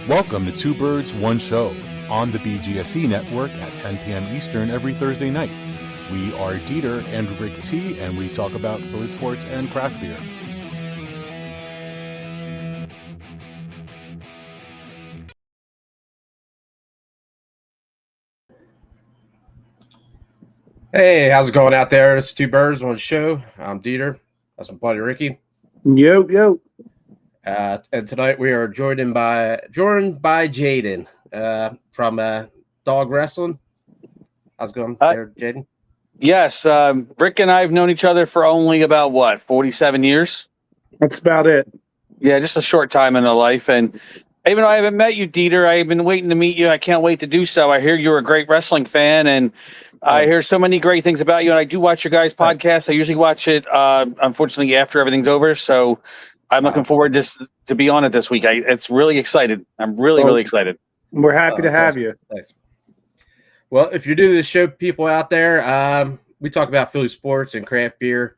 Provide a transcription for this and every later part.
Welcome to Two Birds, One Show on the BGSE Network at 10 p.m. Eastern every Thursday night. We are DeeTer and RicT, and we talk about Philly sports and craft beer. Hey, how's it going out there? It's Two Birds, One Show. I'm DeeTer. That's my buddy Ricky. Yo. And tonight we are joined by Jaden from DAWG Wrestling. How's it going there, Jaden? Yes, Rick and I have known each other for only about 47 years. That's about it. Yeah, just a short time in our life. And even though I haven't met you, DeeTer, I've been waiting to meet you. I can't wait to do so. I hear you're a great wrestling fan, and I hear so many great things about you. And I do watch your guys' podcast. I usually watch it, unfortunately, after everything's over. So I'm looking forward to be on it this week. It's really excited. I'm really excited. We're happy to have you. Thanks. Well, if you're new to the show, people out there, we talk about Philly sports and craft beer.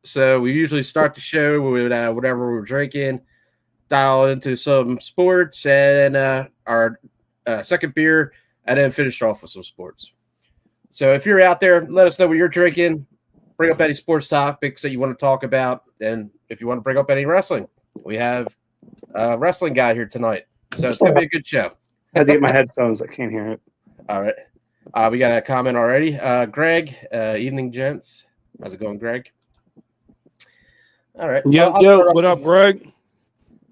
So we usually start the show with whatever we're drinking, dial into some sports and our second beer, and then finish off with some sports. So if you're out there, let us know what you're drinking. Bring up any sports topics that you want to talk about. And if you want to bring up any wrestling, we have a wrestling guy here tonight. So it's going to be a good show. I had to get my headphones. I can't hear it. All right. We got a comment already. Greg, evening, gents. How's it going, Greg? All right. Yo, what up, Greg?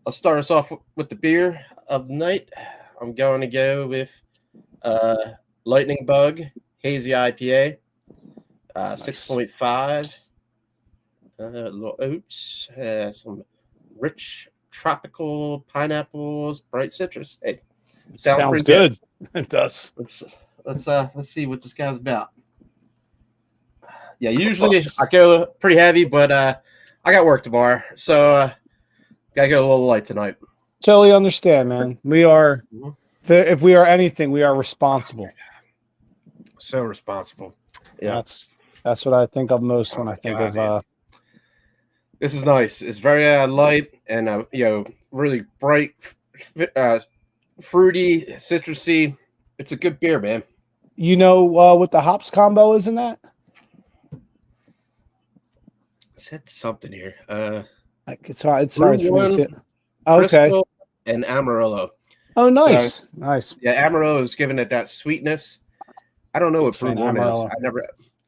I'll start us off with the beer of the night. I'm going to go with Lightning Bug Hazy IPA, 6.5. Little oats, some rich tropical pineapples, bright citrus. Hey, sounds good. It does. Let's see what this guy's about. Yeah, usually I go pretty heavy, but I got work tomorrow, so gotta go a little light tonight. Totally understand, man. We are, if we are anything, we are responsible. So responsible. Yeah, that's what I think of most when I think of. This is nice. It's very light and really bright, fruity, citrusy. It's a good beer, man. You know what the hops combo is in that? It said something here. It's hard for me to see it. Okay. And Amarillo. Oh, nice. So, nice. Yeah, Amarillo is giving it that sweetness. I don't know what Brew One is.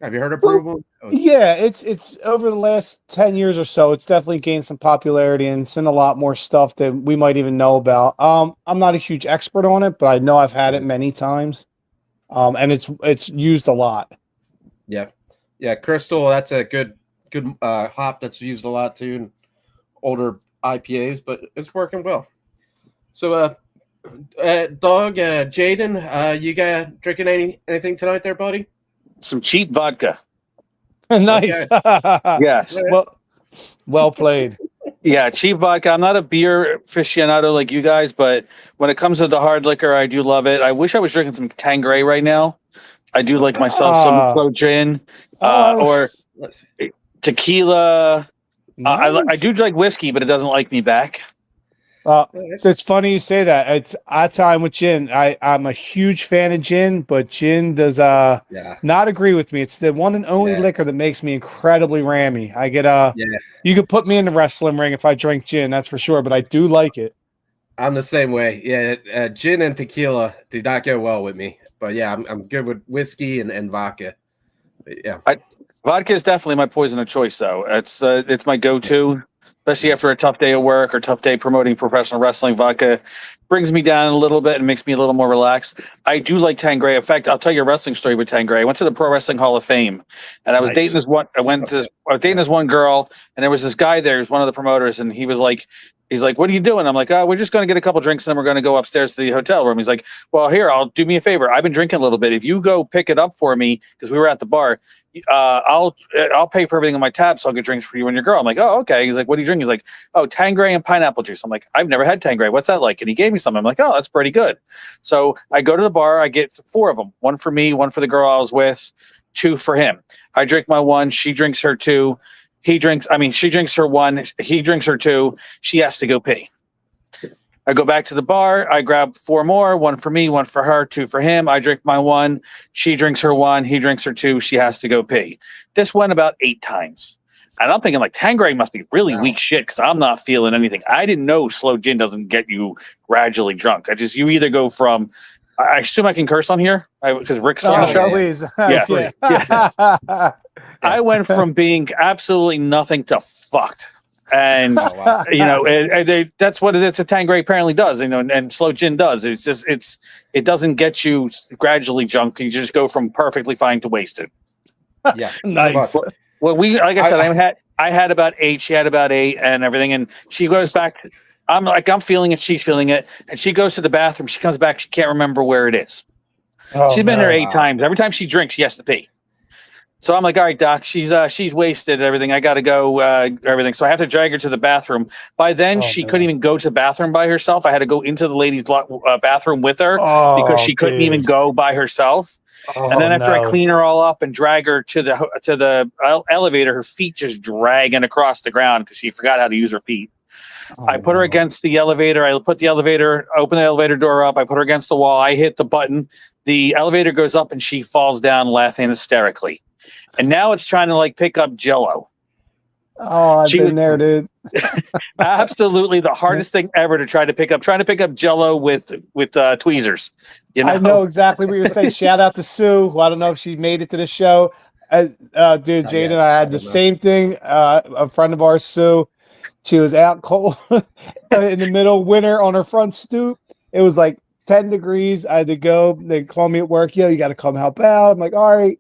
Have you heard of Brew One? Yeah, it's over the last 10 years or so, it's definitely gained some popularity and it's in a lot more stuff that we might even know about. I'm not a huge expert on it, but I know I've had it many times. And it's used a lot. Yeah. Yeah, Crystal, that's a good hop that's used a lot too in older IPAs, but it's working well. So DAWG, Jaden, you got drinking anything tonight there, buddy? Some cheap vodka. Nice. Yes. Well played. Yeah, cheap vodka. I'm not a beer aficionado like you guys, but when it comes to the hard liquor, I do love it. I wish I was drinking some Tanqueray right now. I do like myself some slow gin or tequila. Nice. I do like whiskey, but it doesn't like me back. So it's funny you say that. It's odd time with gin. I'm a huge fan of gin, but gin does not agree with me. It's the one and only liquor that makes me incredibly rammy. I get you could put me in the wrestling ring if I drink gin, that's for sure, but I do like it. I'm the same way. Yeah, gin and tequila do not go well with me. But yeah, I'm good with whiskey and vodka. But yeah. Vodka is definitely my poison of choice though. It's my go-to. Especially after a tough day of work or tough day promoting professional wrestling, vodka brings me down a little bit and makes me a little more relaxed. I do like Tanqueray. In fact, I'll tell you a wrestling story with Tanqueray. I went to the Pro Wrestling Hall of Fame, and I was dating this one. I was dating this one girl, and there was this guy there. He was one of the promoters, and he's like, "What are you doing?" I'm like, "Oh, we're just going to get a couple drinks, and then we're going to go upstairs to the hotel room." He's like, "Well, here, I'll do me a favor. I've been drinking a little bit. If you go pick it up for me, because we were at the bar." I'll pay for everything on my tab, so I'll get drinks for you and your girl. I'm like, oh, okay. He's like, what do you drink? He's like, oh, Tanqueray and pineapple juice. I'm like, I've never had Tanqueray. What's that like? And he gave me some. I'm like, oh, that's pretty good. So I go to the bar. I get 4 of them. 1 for me, 1 for the girl I was with, 2 for him. I drink my 1. She drinks her 2. She drinks her 1. He drinks her 2. She has to go pee. I go back to the bar. I grab 4 more, 1 for me, 1 for her, 2 for him. I drink my 1. She drinks her 1. He drinks her 2. She has to go pee. This went about 8 times. And I'm thinking, like, Tanqueray must be really weak shit because I'm not feeling anything. I didn't know slow gin doesn't get you gradually drunk. You either go from, I assume I can curse on here because Rick's on the show. Please. Yeah. I went from being absolutely nothing to fucked. And, that's what a Tanqueray apparently does, and slow gin does. It's just, it doesn't get you gradually drunk. You just go from perfectly fine to wasted. Yeah. Nice. Well, like I said, I had about 8. She had about 8 and everything. And she goes back. I'm feeling it. She's feeling it. And she goes to the bathroom. She comes back. She can't remember where it is. She's been there 8 times. Every time she drinks, she has to pee. So I'm like, all right, Doc, she's wasted and everything. I got to go, everything. So I have to drag her to the bathroom. By then, she couldn't even go to the bathroom by herself. I had to go into the ladies' bathroom with her because she couldn't even go by herself. And then after I clean her all up and drag her to the elevator, her feet just dragging across the ground because she forgot how to use her feet. I put her against the elevator. I open the elevator door up. I put her against the wall. I hit the button. The elevator goes up and she falls down laughing hysterically. And now it's trying to like pick up Jell-O. Oh, I've been there, dude. Absolutely the hardest thing ever to try to pick up. Trying to pick up Jell-O with tweezers. I know exactly what you're saying. Shout out to Sue, who I don't know if she made it to the show. Dude, Jade and I had the same thing. A friend of ours, Sue, she was out cold in the middle of winter on her front stoop. It was like 10 degrees. I had to go. They called me at work. Yo, you got to come help out. I'm like, all right.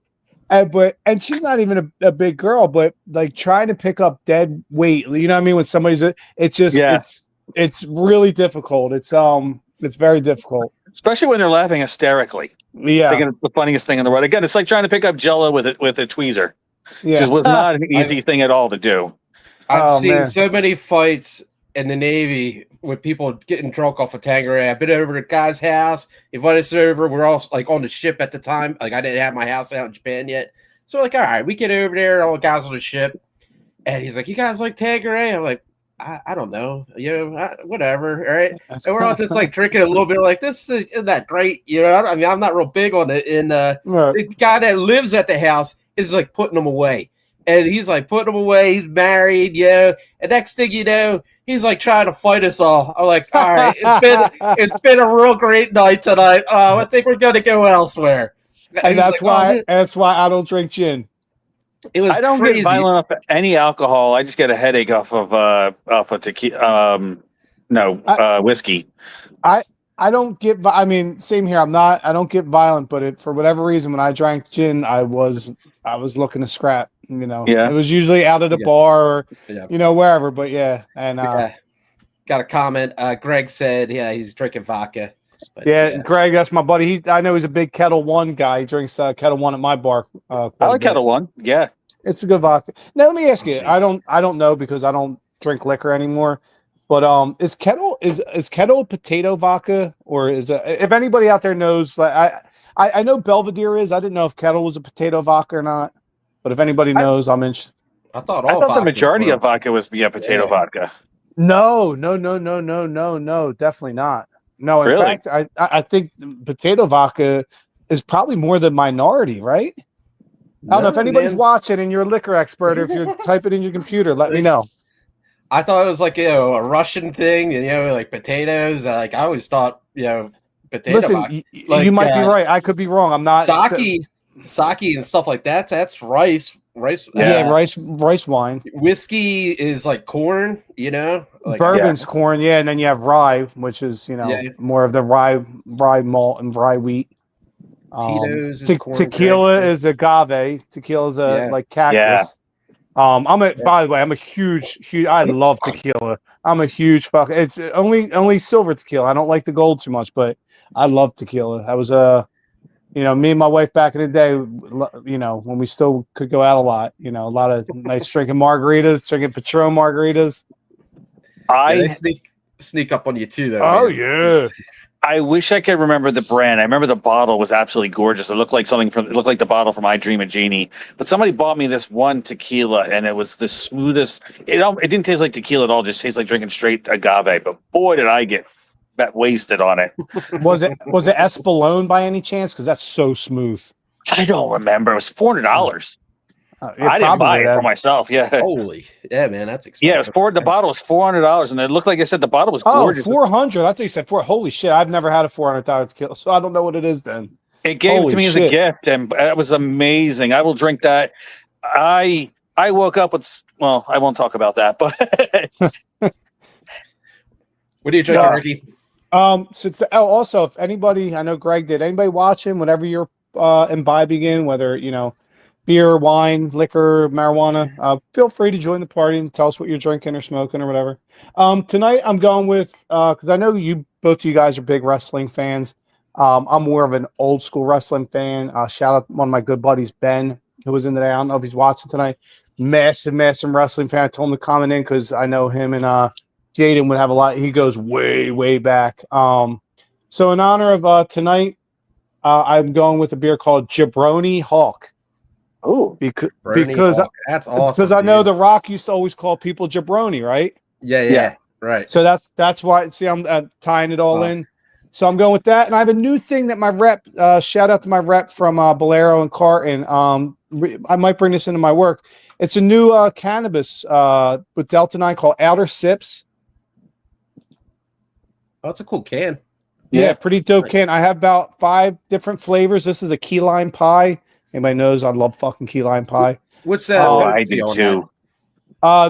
And she's not even a big girl, but like trying to pick up dead weight, you know what I mean? When somebody's, it's really difficult. It's very difficult, especially when they're laughing hysterically. Yeah, thinking it's the funniest thing in the world. Again, it's like trying to pick up Jell-O with a tweezer. Yeah, it was not an easy thing at all to do. I've seen so many fights in the Navy with people getting drunk off of Tanqueray. I've been over to Guy's house. He invited us over. We're all like on the ship at the time. Like I didn't have my house out in Japan yet. So we're like, all right, we get over there. All the guys on the ship. And he's like, you guys like Tanqueray? I'm like, I don't know. Whatever. All right. And we're all just like drinking a little bit like, isn't that great? I mean, I'm not real big on it. And the guy that lives at the house is like putting them away. And he's like putting them away. He's married, And next thing you know, he's like trying to fight us all. I'm like, all right, it's been a real great night tonight. I think we're gonna go elsewhere. And that's why I don't drink gin. I don't get violent off of any alcohol. I just get a headache off of tequila. Whiskey. I don't get. I mean, same here. I don't get violent, but for whatever reason, when I drank gin, I was looking to scrap. It was usually out at a bar or wherever. But and got a comment. Greg said, he's drinking vodka. But, Greg, that's my buddy. I know he's a big Kettle One guy. He drinks Kettle One at my bar. I like Kettle One. Yeah, it's a good vodka. Now let me ask you. I don't know because I don't drink liquor anymore. But is Kettle a potato vodka, or is it? If anybody out there knows, I know Belvedere is. I didn't know if Kettle was a potato vodka or not. But if anybody knows, I'm interested. I thought the majority of vodka was potato vodka. No, definitely not. No, in fact, I think potato vodka is probably more the minority, right? I don't know if anybody's watching and you're a liquor expert, or if you're typing in your computer, let me know. I thought it was like a Russian thing, and like potatoes. Like I always thought, potato. Listen, you might be right. I could be wrong. I'm not sake and stuff like that. That's rice. Rice wine. Whiskey is like corn, Bourbon's corn, and then you have rye, which is more of the rye malt and rye wheat. Tito's tequila is agave. Tequila is like cactus. By the way, I'm a huge. I love tequila. I'm a huge fuck. It's only silver tequila. I don't like the gold too much, but I love tequila. I was me and my wife back in the day, when we still could go out a lot, a lot of nights drinking margaritas, drinking Patron margaritas. They sneak up on you too, though. Oh, man. I wish I could remember the brand. I remember the bottle was absolutely gorgeous. It looked like the bottle from I Dream of Jeannie. But somebody bought me this one tequila, and it was the smoothest. It didn't taste like tequila at all. It just tastes like drinking straight agave. But boy, did I get wasted on it. Was it Espolón by any chance? Because that's so smooth. I don't remember. It was $400. I didn't buy it for myself. Yeah. Holy, yeah, man, that's expensive. Yeah, it was the bottle was $400, and it looked like I said the bottle was gorgeous. Oh, 400. I thought you said $400. Holy shit! I've never had a $400 tequila, so I don't know what it is. Then it gave it to me as a gift, and it was amazing. I will drink that. I woke up with. Well, I won't talk about that, but what are you drinking, Ricky? Also, if anybody, I know Greg did. Anybody watching? Whenever you're imbibing in, whether beer, wine, liquor, marijuana, feel free to join the party and tell us what you're drinking or smoking or whatever. Tonight I'm going with because I know both of you guys are big wrestling fans. I'm more of an old school wrestling fan. Shout out one of my good buddies, Ben, who was in today. I don't know if he's watching tonight. Massive wrestling fan. I told him to comment in because I know him and Jaden would have a lot. He goes way back. So in honor of tonight, I'm going with a beer called Jabroni Hawk. Oh, because that's awesome. Because I know The Rock used to always call people jabroni, right? Yeah, right. So that's why. See, I'm tying it all in. So I'm going with that, and I have a new thing that my rep. Shout out to my rep from Bolero and Carton. I might bring this into my work. It's a new cannabis with Delta 9 called Outer Sips. Oh, it's a cool can. Yeah, pretty dope can. I have about 5 different flavors. This is a key lime pie. Anybody knows I love fucking key lime pie. What's that? I do too.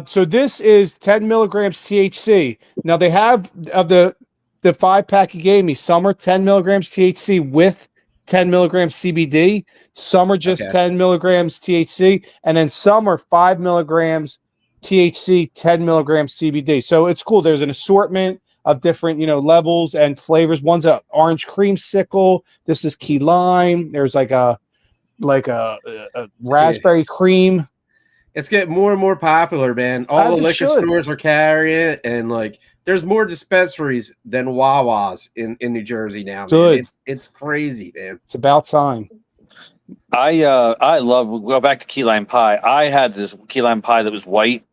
So this is 10 milligrams THC. Now they have of the 5-pack he gave me. Some are 10 milligrams THC with 10 milligrams CBD. Some are just 10 milligrams THC, and then some are 5 milligrams THC, 10 milligrams CBD. So it's cool. There's an assortment of different, levels and flavors. One's a orange creamsicle. This is key lime. There's like a raspberry cream. It's getting more and more popular, man. All the liquor stores are carrying it, and there's more dispensaries than Wawa's in New Jersey now. Man. It's crazy, man. It's about time. I love. Go back to key lime pie. I had this key lime pie that was white,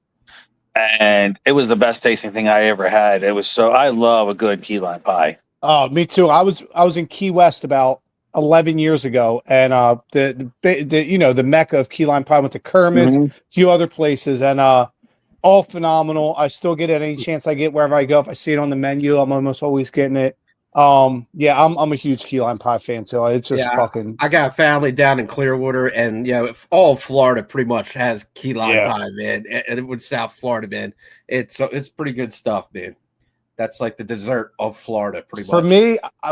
and it was the best tasting thing I ever had. It was I love a good key lime pie. Oh, me too. I was in Key West about 11 years ago, and the mecca of key lime pie. Went to Kermit's, a few other places, and all phenomenal. I still get it any chance I get wherever I go. If I see it on the menu, I'm almost always getting it. I'm a huge key lime pie fan too. It's just fucking. I got family down in Clearwater, and all of Florida pretty much has key lime pie, man. And it would South Florida, man. It's pretty good stuff, man. That's like the dessert of Florida, pretty much.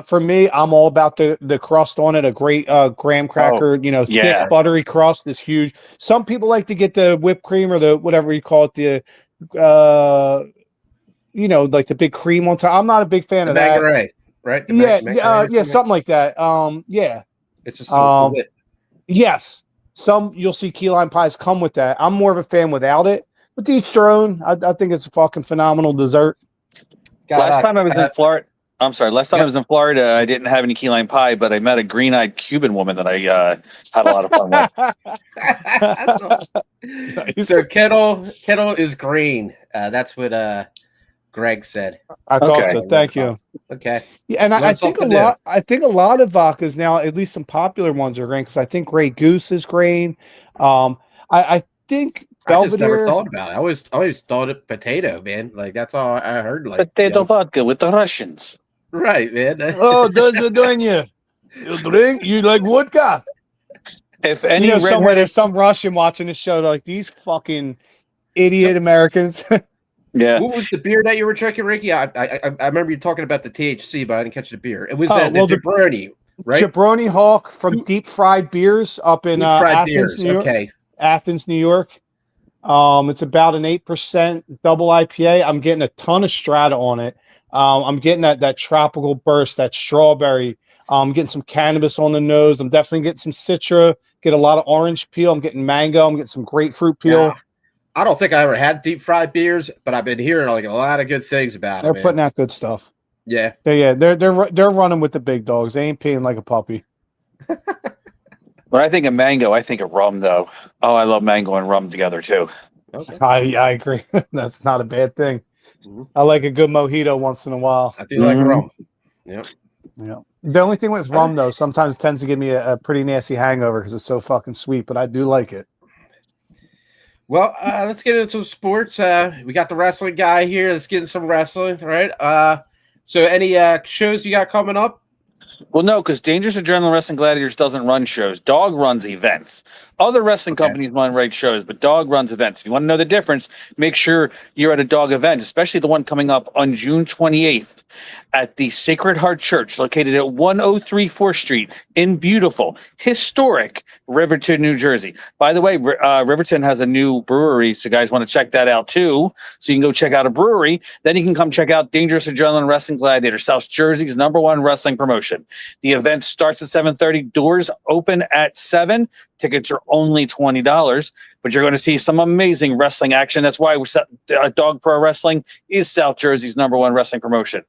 For me, I'm all about the crust on it. A great graham cracker, thick buttery crust is huge. Some people like to get the whipped cream or the whatever you call it, like the big cream on top. I'm not a big fan of that. Right? Something like that. It's just a bit. Yes, some you'll see key lime pies come with that. I'm more of a fan without it, but to each their own. I think it's a fucking phenomenal dessert. Last time I was in Florida, I was in Florida, I didn't have any key lime pie, but I met a green-eyed Cuban woman that I had a lot of fun with. So kettle is green. That's what Greg said. I thought so. Thank you. Okay. Yeah, and I think a lot of vodkas now, at least some popular ones are green, because I think Grey Goose is green. I think Belvedere. I just never thought about it. I always thought it potato, man. That's all I heard. Potato vodka with the Russians. Right, man. Oh, those are doing you. You drink? You like vodka? If any somewhere there's some Russian watching the show, like these fucking idiot Americans. Yeah. What was the beer that you were drinking, Ricky? I remember you talking about the THC, but I didn't catch the beer. It was the Jabroni, right? Jabroni Hawk from Deep Fried Beers up in Athens, New York. Okay. Athens, New York. It's about an 8% double IPA. I'm getting a ton of strata on it. I'm getting that tropical burst, that strawberry. I'm getting some cannabis on the nose. I'm definitely getting some citra. Get a lot of orange peel. I'm getting mango. I'm getting some grapefruit peel. Yeah. I don't think I ever had deep fried beers, but I've been hearing a lot of good things about it. They're putting out good stuff. Yeah. They're running with the big dogs. They ain't peeing like a puppy. When I think of mango, I think of rum, though. Oh, I love mango and rum together, too. Okay. I agree. That's not a bad thing. Mm-hmm. I like a good mojito once in a while. I do like rum. Yep. Yeah. The only thing with rum, though, sometimes it tends to give me a pretty nasty hangover because it's so fucking sweet, but I do like it. Well, let's get into sports. We got the wrestling guy here. Let's get into some wrestling, right? So any shows you got coming up? Well, no, because Dangerous Adrenaline Wrestling Gladiators doesn't run shows. DAWG runs events. Other wrestling companies run shows, but DAWG runs events. If you want to know the difference, make sure you're at a DAWG event, especially the one coming up on June 28th at the Sacred Heart Church, located at 103 4th Street in beautiful, historic Riverton, New Jersey. By the way, Riverton has a new brewery, so guys want to check that out too. So you can go check out a brewery. Then you can come check out Dangerous Adrenaline Wrestling Gladiators, South Jersey's #1 wrestling promotion. The event starts at 7:30. Doors open at 7. Tickets are only $20, but you're going to see some amazing wrestling action. That's why DAWG Pro Wrestling is South Jersey's #1 wrestling promotion.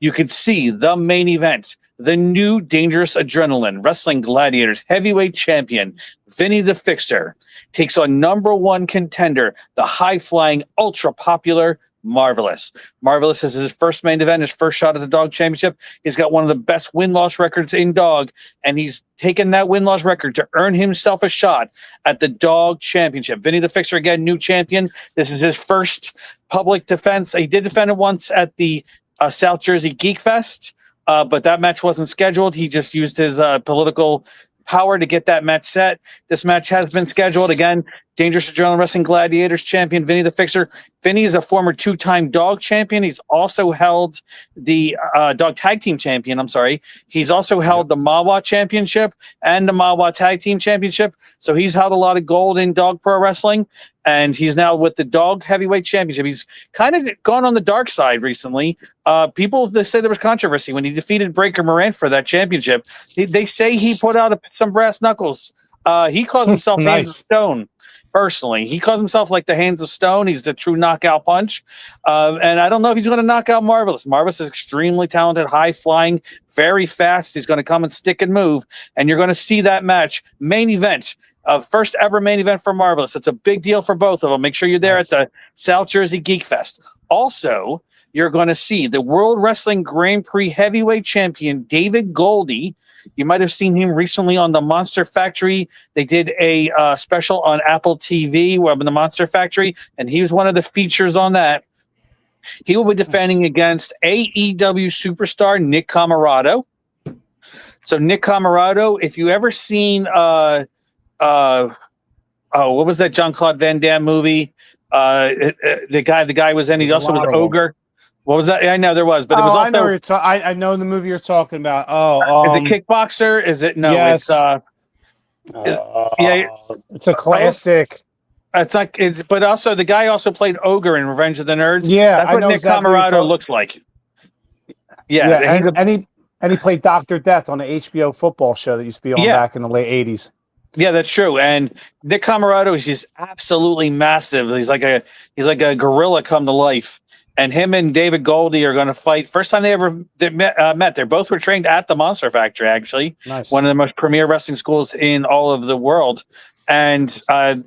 You can see the main event, the new Dangerous Adrenaline Wrestling Gladiators heavyweight champion, Vinny the Fixer, takes on #1 contender, the high-flying, ultra-popular Marvelous. Marvelous is his first main event, his first shot at the DAWG Championship. He's got one of the best win-loss records in DAWG, and he's taken that win-loss record to earn himself a shot at the DAWG Championship. Vinny the Fixer, again, new champion. This is his first public defense. He did defend it once at the South Jersey Geek Fest, but that match wasn't scheduled. He just used his political power to get that match set. This match has been scheduled. Again, Dangerous Adrenaline Wrestling Gladiators champion Vinny the Fixer. Vinny is a former 2-time DAWG champion. He's also held the DAWG Tag Team champion. I'm sorry. He's also held the Mawa Championship and the Mawa Tag Team Championship. So he's held a lot of gold in DAWG Pro Wrestling, and he's now with the DAWG Heavyweight Championship. He's kind of gone on the dark side recently. People, they say there was controversy when he defeated Breaker Morant for that championship. They say he put out some brass knuckles. He calls himself Hands of Stone. Personally, he calls himself like the Hands of Stone. He's the true knockout punch. And I don't know if he's going to knock out Marvelous. Marvelous is extremely talented, high flying, very fast. He's going to come and stick and move. And you're going to see that match. Main event. First ever main event for Marvelous. It's a big deal for both of them. Make sure you're there at the South Jersey Geek Fest. Also, you're going to see the World Wrestling Grand Prix heavyweight champion, David Goldie. You might have seen him recently on the Monster Factory. They did a special on Apple TV, the Monster Factory, and he was one of the features on that. He will be defending against AEW superstar Nick Camarado. So Nick Camarado, if you ever seen what was that Jean-Claude Van Damme movie? The guy was in. He also was Ogre. What was that? Yeah, I know there was, but it was also. I know the movie you're talking about. Is it Kickboxer? Is it no? Yes. It's a classic. It's like but also the guy also played Ogre in Revenge of the Nerds. Yeah, that's what Nick Camarado looks like. Yeah, and he played Dr. Death on the HBO football show that used to be on back in the late 80s. Yeah, that's true. And Nick Camarado is just absolutely massive. He's like a gorilla come to life. And him and David Goldie are going to fight. First time they ever met. They both were trained at the Monster Factory, actually. Nice. One of the most premier wrestling schools in all of the world. And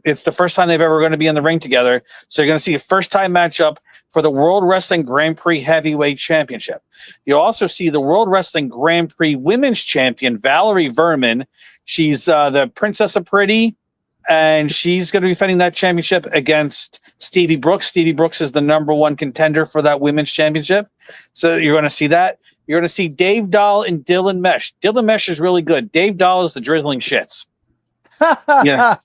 it's the first time they've ever going to be in the ring together. So you're going to see a first-time matchup for the World Wrestling Grand Prix Heavyweight Championship. You'll also see the World Wrestling Grand Prix Women's Champion, Valerie Verman. She's the Princess of Pretty. And she's going to be defending that championship against Stevie Brooks. Stevie Brooks is the #1 contender for that women's championship. So you're going to see that. You're going to see Dave Dahl and Dylan Mesh. Dylan Mesh is really good. Dave Dahl is the drizzling shits. Yeah,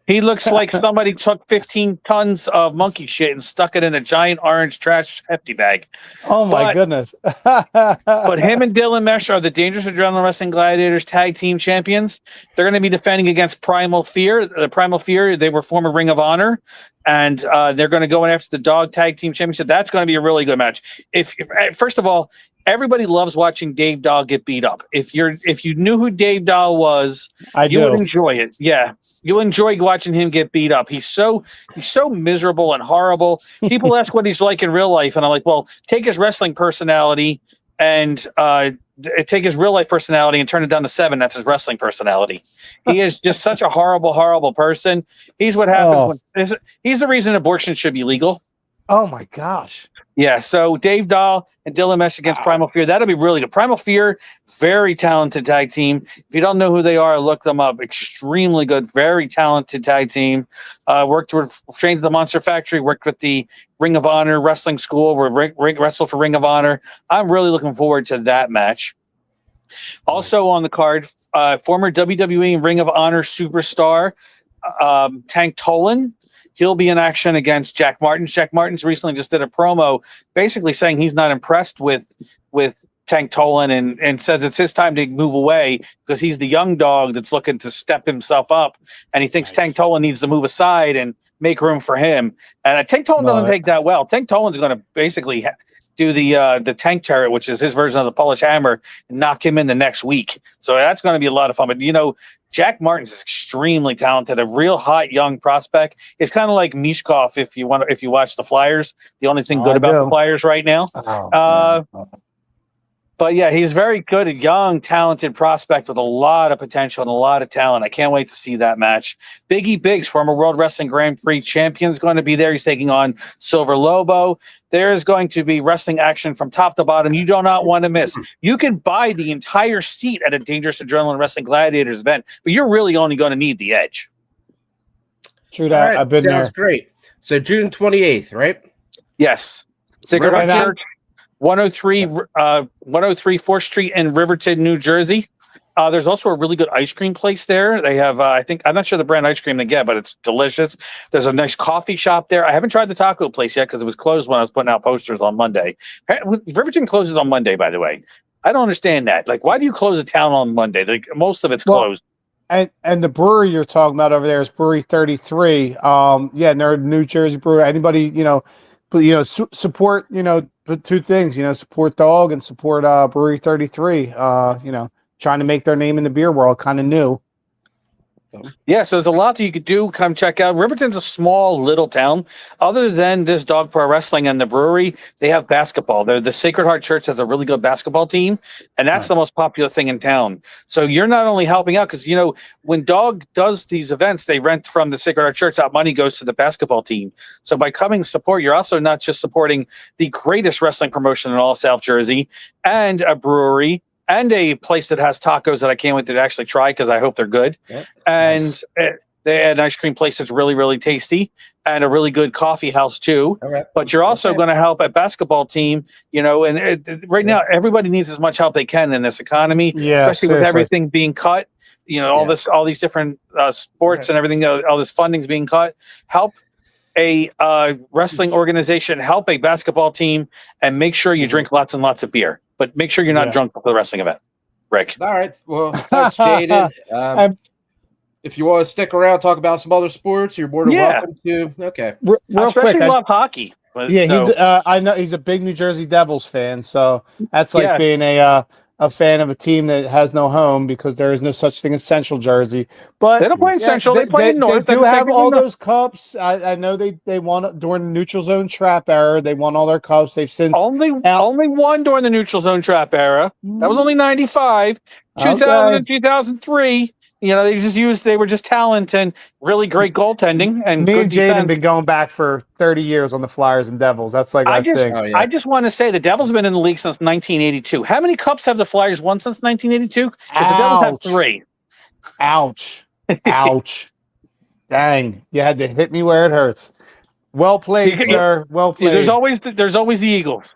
he looks like somebody took 15 tons of monkey shit and stuck it in a giant orange trash hefty bag. Oh my goodness! But him and Dylan Mesh are the Dangerous Adrenaline Wrestling Gladiators tag team champions. They're going to be defending against Primal Fear. The Primal Fear, they were former Ring of Honor, and they're going to go in after the DAWG Tag Team Championship. That's going to be a really good match. If first of all, everybody loves watching Dave Dahl get beat up. If you knew who Dave Dahl was, you would enjoy it. Yeah, you'll enjoy watching him get beat up. He's so miserable and horrible. People ask what he's like in real life, and I'm like, well, take his wrestling personality and take his real life personality and turn it down to 7. That's his wrestling personality. He is just such a horrible, horrible person. He's what happens when he's the reason abortion should be legal. Oh my gosh. Yeah, so Dave Dahl and Dylan Mesh against Primal Fear. That'll be really good. Primal Fear, very talented tag team. If you don't know who they are, look them up. Extremely good, very talented tag team. Trained at the Monster Factory, worked with the Ring of Honor Wrestling School, where Rick wrestled for Ring of Honor. I'm really looking forward to that match. Also on the card, former WWE and Ring of Honor superstar Tank Tolan. He'll be in action against Jack Martins. Jack Martins recently just did a promo basically saying he's not impressed with Tank Tolan and says it's his time to move away because he's the young dog that's looking to step himself up. And he thinks Tank Tolan needs to move aside and make room for him. And Tank Tolan doesn't take that well. Tank Tolan's going to basically do the tank turret, which is his version of the Polish Hammer, and knock him in the next week. So that's going to be a lot of fun. But, Jack Martins is extremely talented, a real hot young prospect. It's kind of like Mishkov if you watch the Flyers. The only thing good about the Flyers right now. But yeah, he's very good, a young, talented prospect with a lot of potential and a lot of talent. I can't wait to see that match. Biggie Biggs, former World Wrestling Grand Prix champion, is going to be there. He's taking on Silver Lobo. There is going to be wrestling action from top to bottom. You do not want to miss. You can buy the entire seat at a Dangerous Adrenaline Wrestling Gladiators event, but you're really only going to need the edge. True that. Right, I've been there. Sounds great. So June 28th, right? Yes. Sacred Heart Church. 103 4th Street in Riverton, New Jersey. There's also a really good ice cream place there. They have, I'm not sure the brand ice cream they get, but it's delicious. There's a nice coffee shop there. I haven't tried the taco place yet because it was closed when I was putting out posters on Monday. Riverton closes on Monday, by the way. I don't understand that. Like, why do you close a town on Monday? Like, most of it's closed. And the brewery you're talking about over there is Brewery 33. And they're a New Jersey brewery. Anybody, support, the two things, support DAWG and support Brewery 33. Trying to make their name in the beer world, kind of new. Yeah, so there's a lot that you could do. Come check out. Riverton's a small little town. Other than this Dog Pro Wrestling and the brewery, they have basketball. The Sacred Heart Church has a really good basketball team, and that's the most popular thing in town. So you're not only helping out, because, when DAWG does these events, they rent from the Sacred Heart Church. That money goes to the basketball team. So by coming to support, you're also not just supporting the greatest wrestling promotion in all South Jersey and a brewery, and a place that has tacos that I can't wait to actually try because I hope they're good. Yeah, and they had an ice cream place that's really, really tasty, and a really good coffee house too. Right. But you're also going to help a basketball team, and right now everybody needs as much help they can in this economy, especially with everything being cut. All these different sports and everything, all this funding's being cut. Help a wrestling organization, help a basketball team, and make sure you drink lots and lots of beer. But make sure you're not drunk for the wrestling event. Rick. All right. Well, thanks, Jaden. If you want to stick around, talk about some other sports, you're more than welcome to. Okay. Real quick, I love hockey. I know he's a big New Jersey Devils fan, so that's like being a fan of a team that has no home because there is no such thing as Central Jersey. But they don't play in Central. They play in North. They do have all those cups. I know they won it during the neutral zone trap era. They won all their cups. They've since only won during the neutral zone trap era. That was only 95, 2000 and 2003. They were just talent and really great goaltending. And me and Jaden have been going back for 30 years on the Flyers and Devils. That's like our thing. I just want to say the Devils have been in the league since 1982. How many cups have the Flyers won since 1982? Because the Devils have 3. Ouch. Ouch. Dang. You had to hit me where it hurts. Well played, sir. Well played. There's always the Eagles.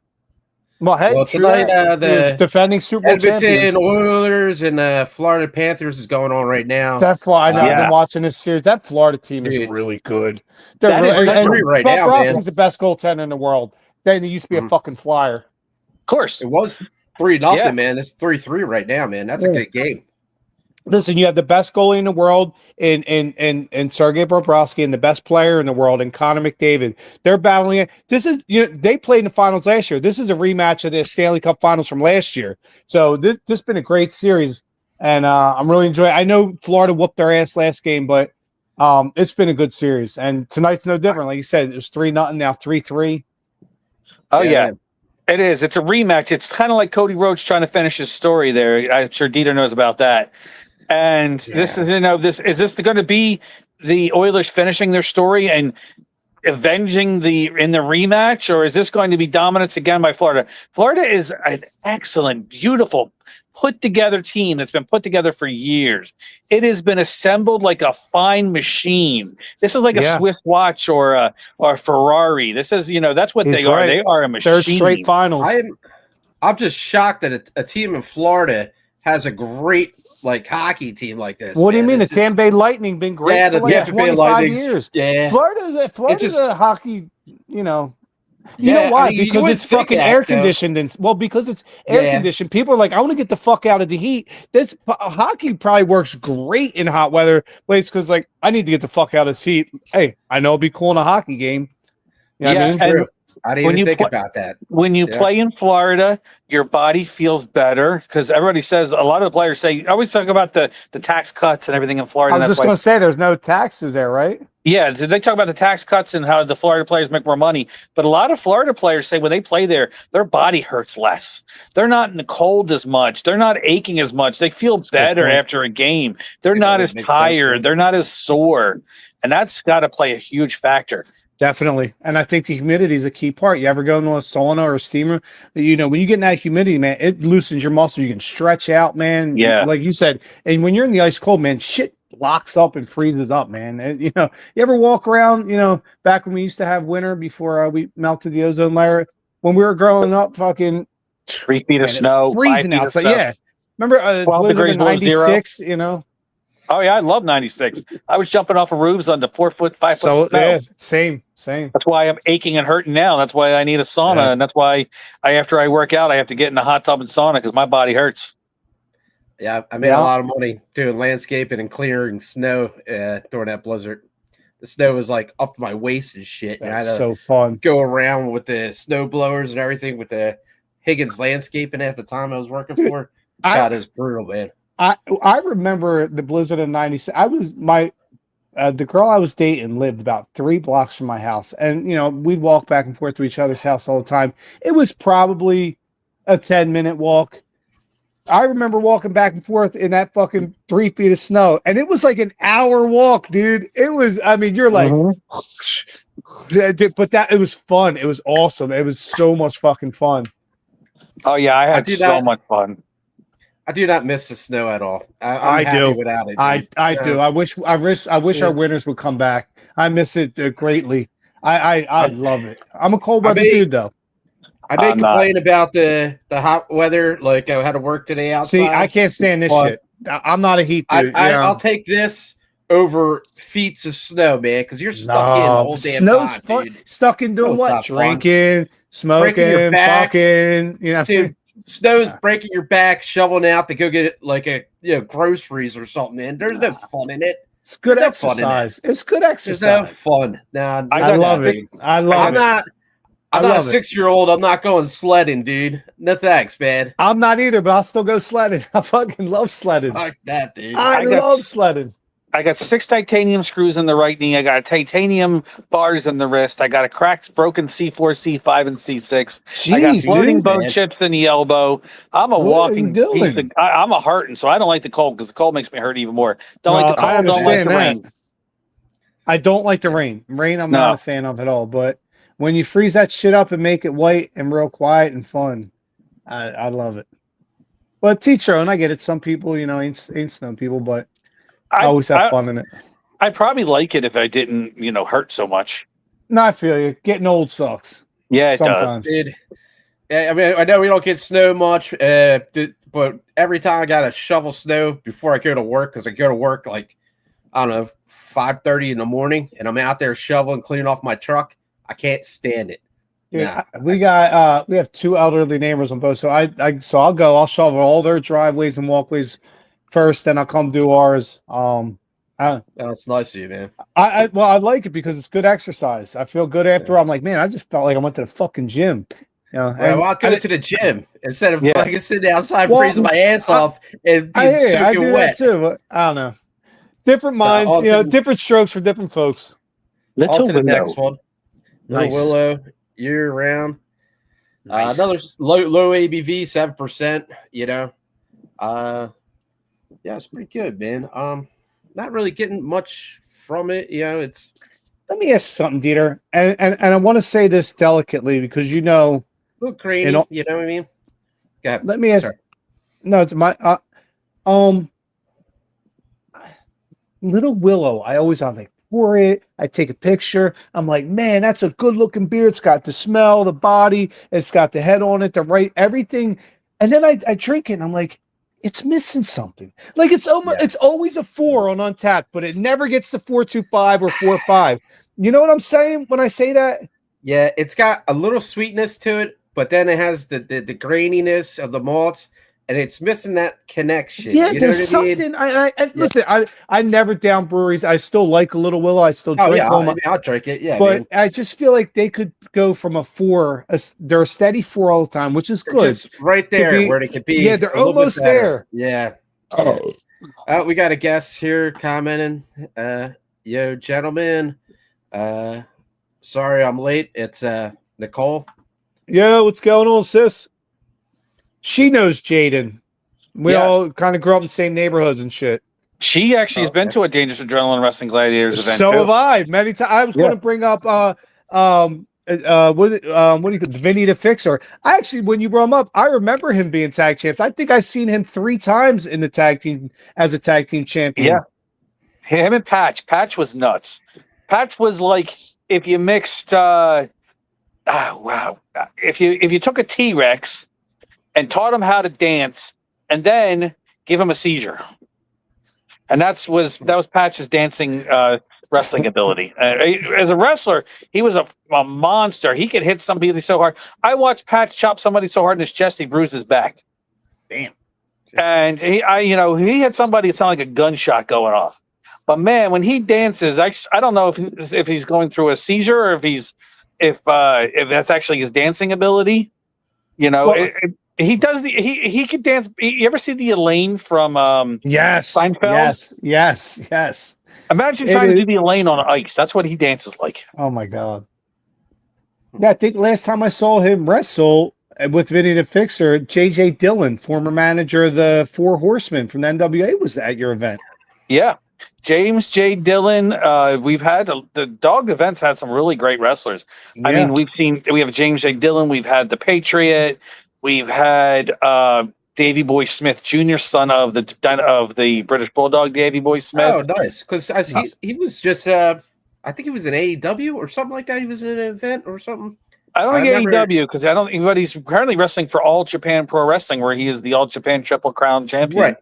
Well, tonight the defending Super Bowl champions, Oilers and Florida Panthers is going on right now. I've been watching this series. That Florida team is really good. Right now, Roscoe's the best goaltender in the world. Then he used to be a fucking Flyer. Of course, it was 3-0, man. It's 3-3 right now, man. That's a good game. Listen, you have the best goalie in the world in Sergei Bobrovsky and the best player in the world in Connor McDavid. They're battling it. This is they played in the finals last year. This is a rematch of the Stanley Cup Finals from last year. So this has been a great series, and I'm really enjoying it. I know Florida whooped their ass last game, but it's been a good series. And tonight's no different. Like you said, it was 3-0 now 3-3. Oh yeah. It is. It's a rematch. It's kind of like Cody Rhodes trying to finish his story there. I'm sure DeeTer knows about that. And this is, is this going to be the Oilers finishing their story and avenging in the rematch, or is this going to be dominance again by Florida? Florida is an excellent, beautiful, put together team that's been put together for years. It has been assembled like a fine machine. This is like a Swiss watch or a Ferrari. This is, that's what they are. They are a machine. Third straight finals. I'm just shocked that a team in Florida has a great hockey team like this. What do you mean? The Tampa Bay Lightning been great for like 25 years. Yeah, Florida's a hockey. You know why? Because it's fucking air conditioned, because it's air conditioned. People are like, I want to get the fuck out of the heat. This hockey probably works great in hot weather place because I need to get the fuck out of this heat. Hey, I know it'd be cool in a hockey game. You know what I mean? True. I didn't even think about that. When you play in Florida, your body feels better because everybody says, a lot of the players say, I always talk about the tax cuts and everything in Florida. I was just going to say there's no taxes there, right? Yeah, they talk about the tax cuts and how the Florida players make more money. But a lot of Florida players say when they play there, their body hurts less. They're not in the cold as much. They're not aching as much. They feel better after a game. They're not as tired. They're not as sore. And that's got to play a huge factor. Definitely. And I think the humidity is a key part. You ever go into a sauna or a steamer? When you get in that humidity, man, it loosens your muscles. You can stretch out, man. Yeah. Like you said. And when you're in the ice cold, man, shit locks up and freezes up, man. And, you ever walk around, back when we used to have winter before we melted the ozone layer, when we were growing up, fucking 3 feet of snow, freezing outside. Yeah. Remember blizzard in 96, Oh, yeah, I love 96. I was jumping off of roofs on the 4 foot, 5 foot snow. Yeah, same. That's why I'm aching and hurting now. That's why I need a sauna, and that's why after I work out, I have to get in a hot tub and sauna because my body hurts. Yeah, I made a lot of money doing landscaping and clearing snow during that blizzard. The snow was up to my waist and shit. That's so fun. Go around with the snow blowers and everything with the Higgins Landscaping at the time I was working for. God, it's brutal, man. I remember the blizzard of 96. The girl I was dating lived about 3 blocks from my house. And, we'd walk back and forth to each other's house all the time. It was probably a 10-minute walk. I remember walking back and forth in that fucking 3 feet of snow. And it was like an hour walk, dude. It was, you're like, but it was fun. It was awesome. It was so much fucking fun. Oh, yeah. I had so much fun. I do not miss the snow at all. I do. Without it. I do. I wish our winters would come back. I miss it greatly. I love it. I'm a cold weather dude, though. I may complain about the hot weather, like I had to work today outside. See, I can't stand this shit. I'm not a heat dude. I'll take this over feet of snow, man, because you're stuck in the whole damn snow's time, fun. dude. Stuck in doing what? Drinking, smoking, fucking. Dude, snow's breaking your back, shoveling out to go get groceries or something, man. There's no fun in it. It's good exercise. It's good exercise. There's no fun. Nah, I love it. I love it. I'm not a 6-year-old. I'm not going sledding, dude. No thanks, man. I'm not either, but I'll still go sledding. I fucking love sledding. Fuck that, dude. I love sledding. I got 6 titanium screws in the right knee. I got titanium bars in the wrist. I got a cracked, broken C4, C5, and C6. Jeez, I got floating bone chips in the elbow. I'm a walking piece of, I'm a hurting, so I don't like the cold because the cold makes me hurt even more. Don't like the cold. Don't like the rain. I don't like the rain. Rain, I'm not a fan of at all. But when you freeze that shit up and make it white and real quiet and fun, I love it. But teach your own. I get it. Some people, ain't snow people, but I always have fun in it. I probably like it if I didn't, hurt so much. No, I feel you. Getting old sucks. Yeah, it sometimes. does. Dude, I know we don't get snow much, but every time I got to shovel snow before I go to work, because I go to work 5:30 in the morning, and I'm out there shoveling, cleaning off my truck. I can't stand it. Yeah, we have 2 elderly neighbors on both. So I'll shovel all their driveways and walkways first, then I'll come do ours. That's nice of you, man. I like it because it's good exercise. I feel good after. I'm like, man, I just felt like I went to the fucking gym. I'll go to the gym instead of fucking sitting outside freezing my ass off and being soaking wet. Too, but I don't know. Different minds, different strokes for different folks. On to the next one. Little Willow, year round. Nice. Another low ABV, 7%. You know, yeah, it's pretty good, man. Not really getting much from it. You know, it's. Let me ask something, DeeTer, and I want to say this delicately because you know, A little grainy, you know what I mean? Go ahead. Let me ask. Sorry. No, it's my Little Willow. I'm like, pour it. I take a picture. I'm like, man, that's a good looking beer. It's got the smell, the body. It's got the head on it, the right everything. And then I drink it, and I'm like, it's missing something. Like it's always a 4 on Untapped, but it never gets to 4.25 or 4.5. You know what I'm saying when I say that? Yeah, it's got a little sweetness to it, but then it has the graininess of the malts, and it's missing that connection. Yeah, you know there's something. Listen, I never down breweries. I still like a Little Willow. I still drink them. I'll drink it. Yeah, but man. I just feel like they could go from a 4. They're a steady 4 all the time, which is good. Just right there where they could be. Yeah, they're almost there. Yeah. Oh, we got a guest here commenting. Yo, gentlemen. Sorry I'm late. It's Nicole. Yo, what's going on, sis? She knows Jaden. We all kind of grew up in the same neighborhoods and shit. She actually has been to a Dangerous Adrenaline Wrestling Gladiators event. So have I. Many times. I was going to bring up what do you call Vinny the Fixer. I actually, when you brought him up, I remember him being tag champs. I think I've seen him 3 times in the tag team as a tag team champion. Yeah, him and Patch. Patch was nuts. Patch was like if you mixed. If you took a T-Rex and taught him how to dance, and then give him a seizure, and that was Patch's dancing wrestling ability. As a wrestler, he was a monster. He could hit somebody so hard. I watched Patch chop somebody so hard in his chest he bruised his back. Damn. And he had somebody that sounded like a gunshot going off. But man, when he dances, I don't know if he's going through a seizure or if that's actually his dancing ability. You know, Well, he does he could dance. You ever see the Elaine from Yes. Seinfeld? Yes. Imagine trying to do the Elaine on ice. That's what he dances like. Oh my god. Yeah, I think last time I saw him wrestle with Vinny the Fixer, JJ Dillon, former manager of the Four Horsemen from the NWA, was at your event. Yeah. James J. Dillon. We've had the DAWG events had some really great wrestlers. Yeah. I mean, we have James J. Dillon. We've had the Patriot. We've had Davey Boy Smith Jr., son of the British Bulldog, Davey Boy Smith. Oh, nice. Because he was just, I think he was in AEW or something like that. He was in an event or something. I don't think AEW, because I don't think, but he's currently wrestling for All Japan Pro Wrestling, where he is the All Japan Triple Crown champion. Right.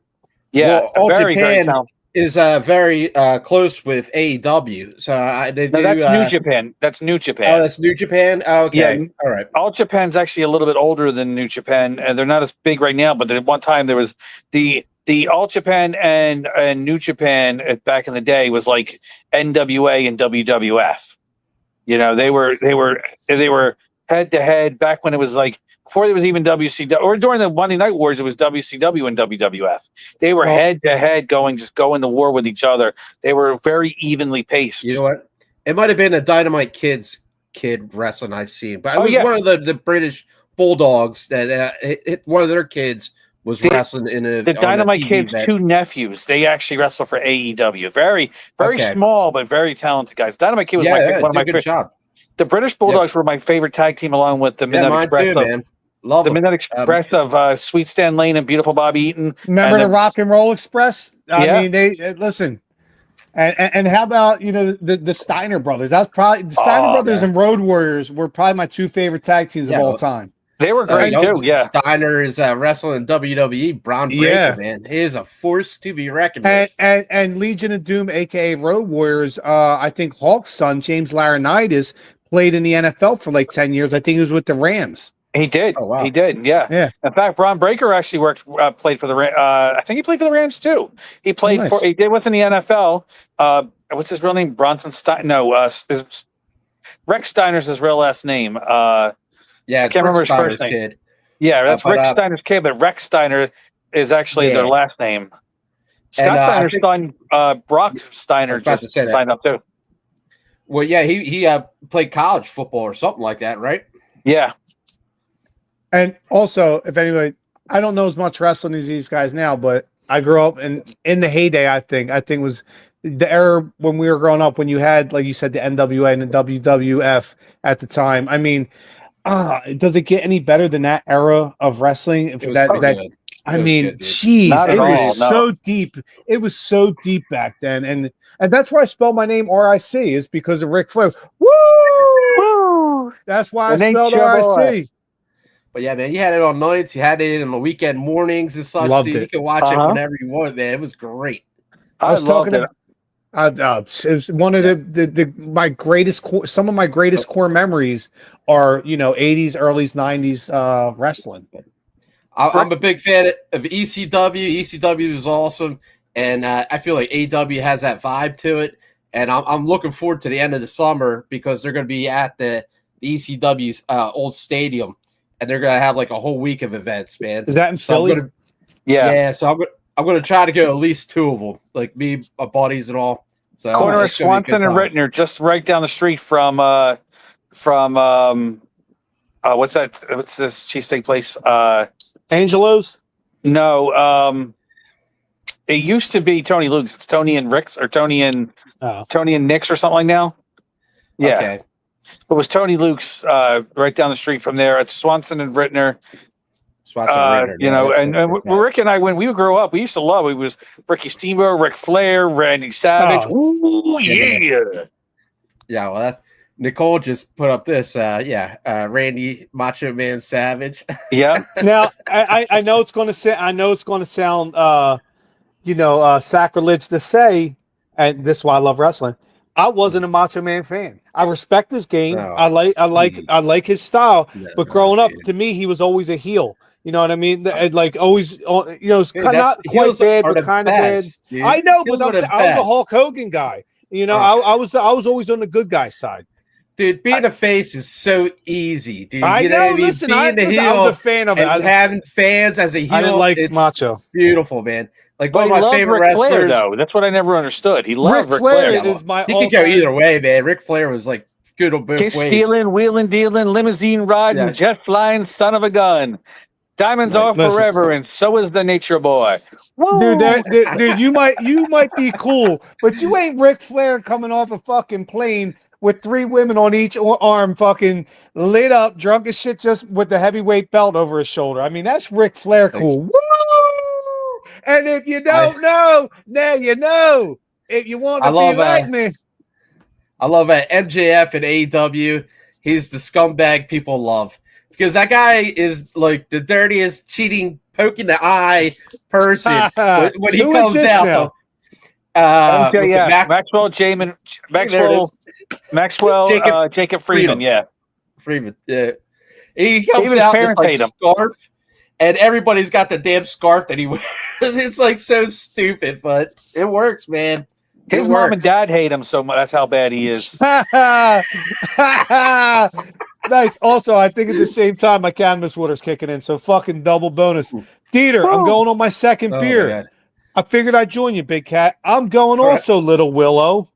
Yeah. Well, All Japan is very close with AEW. So that's New Japan. That's New Japan. Oh, that's New Japan? Oh, okay. Yeah. All right. All Japan's actually a little bit older than New Japan, and they're not as big right now, but at one time there was the All Japan and New Japan back in the day was like NWA and WWF. You know, they were head to head back when it was like before there was even WCW, or during the Monday Night Wars, it was WCW and WWF. They were head to head going to war with each other. They were very evenly paced. You know what? It might have been a Dynamite kid wrestling I seen, but it was one of the British Bulldogs that one of their kids was wrestling in the Dynamite Kid's event. 2 nephews. They actually wrestle for AEW. Very small but very talented guys. Dynamite Kid was one of my favorite. Job. The British Bulldogs were my favorite tag team, along with the Midnight Express. Too, man. Love the Midnight Express of Sweet Stan Lane and Beautiful Bob Eaton. Remember the Rock and Roll Express? I mean, they listen. And how about the Steiner brothers? That's probably the Steiner brothers and Road Warriors were probably my 2 favorite tag teams of all time. They were great too. Yeah, Steiner is wrestling in WWE. Braun Breaker, man, he is a force to be reckoned with. And Legion of Doom, aka Road Warriors. I think Hulk's son James Laurinaitis played in the NFL for like 10 years. I think he was with the Rams. He did. Oh, wow. He did. Yeah. In fact, Braun Breaker actually played for the Rams. I think he played for the Rams too. He played he did what's in the NFL. What's his real name? Bronson Stein. No, Rex Steiner's his real last name. I can't remember his first name. Kid. Yeah, that's Rick Steiner's kid, but Rex Steiner is actually their last name. Scott Steiner's son, Brock Steiner, just signed up too. Well, yeah, he played college football or something like that, right? Yeah. And also, if anybody, I don't know as much wrestling as these guys now, but I grew up in the heyday. I think was the era when we were growing up, when you had, like you said, the NWA and the WWF at the time. I mean, does it get any better than that era of wrestling? If that I mean, geez, it was so deep. It was so deep back then, and that's why I spell my name RIC, is because of Ric Flair. Woo! That's why I spelled RIC. But yeah, man, you had it on nights, you had it on the weekend mornings and such. Loved dude. it. You could watch it whenever you want, man. It was great. I was talking to. It was one of my greatest. Some of my greatest core memories are 80s, early 90s wrestling. I'm a big fan of ECW. ECW is awesome, and I feel like AEW has that vibe to it. And I'm looking forward to the end of the summer because they're going to be at the ECW's old stadium, and they're going to have like a whole week of events. Man, is that in Philly? Yeah. So I'm going to try to go at least 2 of them, like me, my buddies, and all. So corner of Swanson and Rittner, just right down the street from what's that? What's this cheesesteak place? Angelo's? No, it used to be Tony Luke's. It's Tony and Rick's, or Tony and Nick's, or something like now. Yeah, okay. It was Tony Luke's right down the street from there at Swanson and Rittner. Rick and I, when we would grow up, we used to love. It was Ricky Steamboat, Ric Flair, Randy Savage. Ooh, yeah. Yeah, well, Nicole just put up this. Randy Macho Man Savage. Yeah. Now I know it's going to say. I know it's going to sound, sacrilege to say, and this is why I love wrestling. I wasn't a Macho Man fan. I respect his game. No. I like his style. But growing up, to me, he was always a heel. You know what I mean? Like always, it's not quite bad, but kind of bad. Dude. I know, but I was a Hulk Hogan guy. I was always on the good guy side. Dude, being a face is so easy, dude. I know. Listen, I was a fan of it. Having fans as a heel, I didn't like Macho. Beautiful, man. Like one of my favorite Ric wrestlers. Flair, though. That's what I never understood. He loved Ric Flair. He could go either way, man. Ric Flair was like good on both ways. Stealing, wheeling, dealing, limousine riding, jet flying, son of a gun. Diamonds are forever, and so is the Nature Boy. Woo! Dude, you might be cool, but you ain't Ric Flair coming off a fucking plane with 3 women on each arm, fucking lit up, drunk as shit, just with the heavyweight belt over his shoulder. I mean, that's Ric Flair cool. Woo! And if you don't know, now you know. If you want to be like me. I love MJF and AEW. He's the scumbag people love. Because that guy is like the dirtiest, cheating, poking the eye person when he comes out. Maxwell, Jacob Freeman. Yeah. Freeman. Yeah. He comes out with like scarf, and everybody's got the damn scarf that he wears. It's like so stupid, but it works, man. His mom and dad hate him so much. That's how bad he is. Nice. Also, I think at the same time, my cannabis water's kicking in, so fucking double bonus. DeeTer, I'm going on my second beer. I figured I'd join you, Big Cat. I'm going also Little Willow.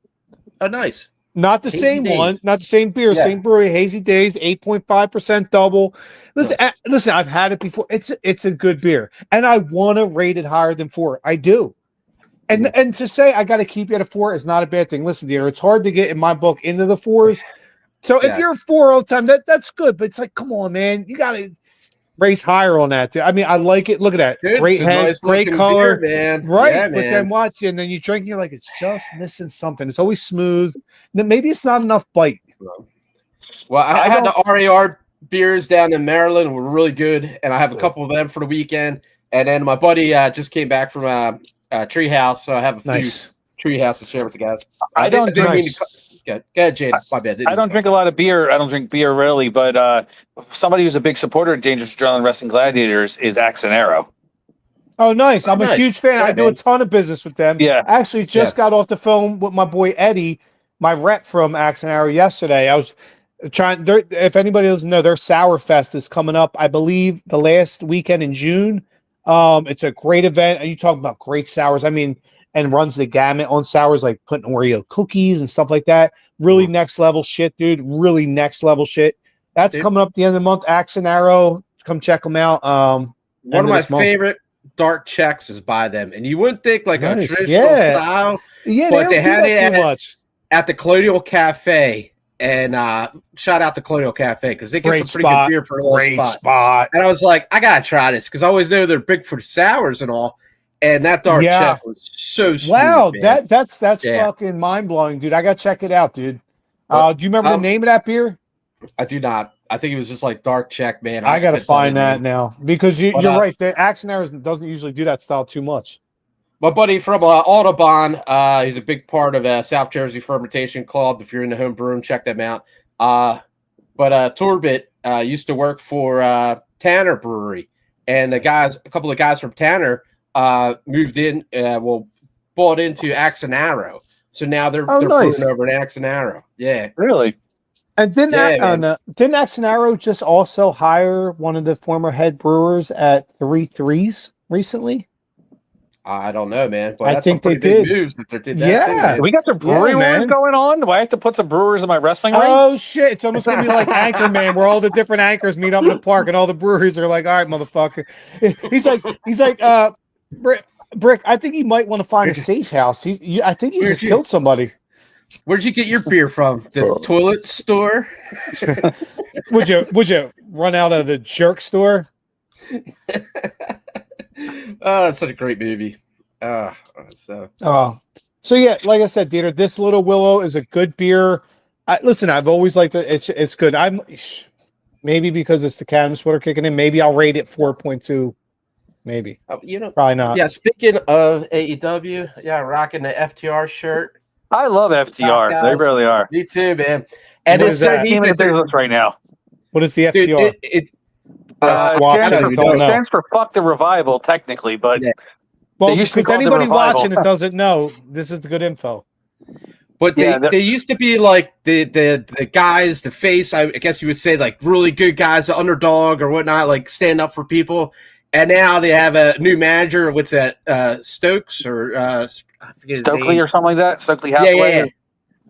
Oh, nice. Not the same one, not the same beer, same brewery, Hazy Days, 8.5% double. Listen, I've had it before. It's a good beer, and I want to rate it higher than 4. I do. And to say I got to keep you at a 4 is not a bad thing. Listen, DeeTer, it's hard to get in my book into the 4s. So if you're a 4 all the time, that's good. But it's like, come on, man, you got to race higher on that. I mean, I like it. Look at that, great head, nice great color, beer, man. Right? Yeah, but then watch it, and then you drink, and you're like, it's just missing something. It's always smooth. Then maybe it's not enough bite. Well, I had the RAR beers down in Maryland, were really good, and I have a couple of them for the weekend. And then my buddy just came back from Treehouse, so I have a few Treehouse to share with the guys. I don't drink. Go ahead, Jade. My bad. I don't drink a lot of beer. I don't drink beer really, but somebody who's a big supporter of Dangerous Adrenaline Wrestling Gladiators is Axe and Arrow. Oh, nice. I'm a huge fan. I do a ton of business with them. Yeah. I actually just got off the phone with my boy Eddie, my rep from Axe and Arrow yesterday. I was trying, if anybody doesn't know, their Sour Fest is coming up, I believe, the last weekend in June. It's a great event. And you talk about great sours. I mean, and runs the gamut on sours, like putting Oreo cookies and stuff like that. Really next level shit, dude. Really next level shit. That's coming up at the end of the month. Axe and Arrow, come check them out. One of my favorite dark checks is by them, and you wouldn't think like a traditional style, but they had it at the Colonial Cafe. And shout out to Colonial Cafe because they get some pretty good beer for a little spot. And I was like, I gotta try this because I always know they're big for sours and all. And that dark check was so smooth. Wow, man. that's fucking mind blowing, dude. I gotta check it out, dude. Do you remember the name of that beer? I do not. I think it was just like dark check, man. I gotta find that now because you're right. The Axe and Arrows doesn't usually do that style too much. My buddy from Audubon, he's a big part of South Jersey Fermentation Club. If you're in the home brew, check them out. But Torbit used to work for Tanner Brewery, and a couple of guys from Tanner moved in, bought into Axe and Arrow. So now they're brewing over an Axe and Arrow. Yeah, really. And didn't Axe and Arrow just also hire one of the former head brewers at 3 Threes recently? I don't know, man. But I think they did. Moves that they did that we got some brewery wars going on. Do I have to put some brewers in my wrestling ring? Oh shit! It's almost gonna be like Anchorman, where all the different anchors meet up in the park, and all the breweries are like, "All right, motherfucker." He's like, Brick. I think you might want to find a safe house. I think you just killed somebody. Where'd you get your beer from? The toilet store? Would you run out of the jerk store? Oh, that's such a great movie. So yeah, like I said, DeeTer, this Little Willow is a good beer. Listen, I've always liked it. It's good. I'm maybe because it's the cannabis sweater kicking in. Maybe I'll rate it 4.2. Maybe. Probably not. Yeah. Speaking of AEW, rocking the FTR shirt. I love FTR. They really are. Me too, man. And it's so neat that they're right now. What is the FTR? It stands for fuck the revival, technically, but because anybody watching it doesn't know, this is the good info. But they used to be like the guys, the face, I guess you would say, like really good guys, the underdog or whatnot, like stand up for people. And now they have a new manager. What's that? Stokes or I forget Stokely or something like that. Stokely Hathaway. Yeah.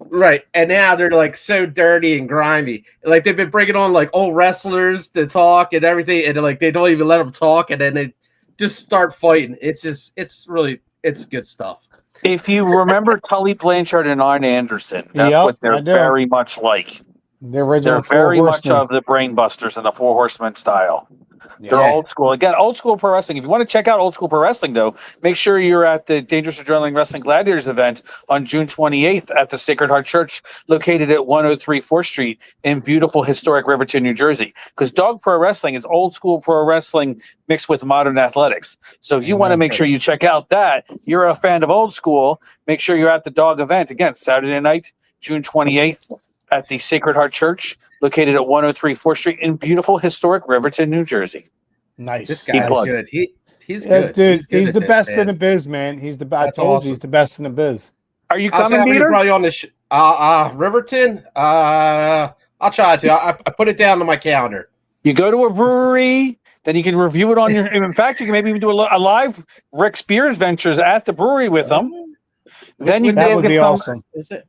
Right. And now they're like so dirty and grimy. Like they've been bringing on like old wrestlers to talk and everything, and like they don't even let them talk, and then they just start fighting. It's good stuff. If you remember Tully Blanchard and Arn Anderson, that's what they're very much like. They're very much of the Brainbusters and the Four Horsemen style. They're old school. Again, old school pro wrestling. If you want to check out old school pro wrestling, though, make sure you're at the Dangerous Adrenaline Wrestling Gladiators event on June 28th at the Sacred Heart Church, located at 103 4th Street in beautiful, historic Riverton, New Jersey. Because DAWG Pro Wrestling is old school pro wrestling mixed with modern athletics. So if you want to make sure you check out that, you're a fan of old school, make sure you're at the DAWG event. Again, Saturday night, June 28th at the Sacred Heart Church, located at 103 4th Street in beautiful, historic Riverton, New Jersey. Nice. This guy's good. He's good. Dude, he's the best in the biz, man. I told you, he's the best in the biz. Are you coming, DeeTer? Probably on the Riverton. I'll try to. I put it down on my calendar. You go to a brewery, then you can review it on your. In fact, you can maybe even do a live Rick's Beer Adventures at the brewery with them. Then you that would be awesome.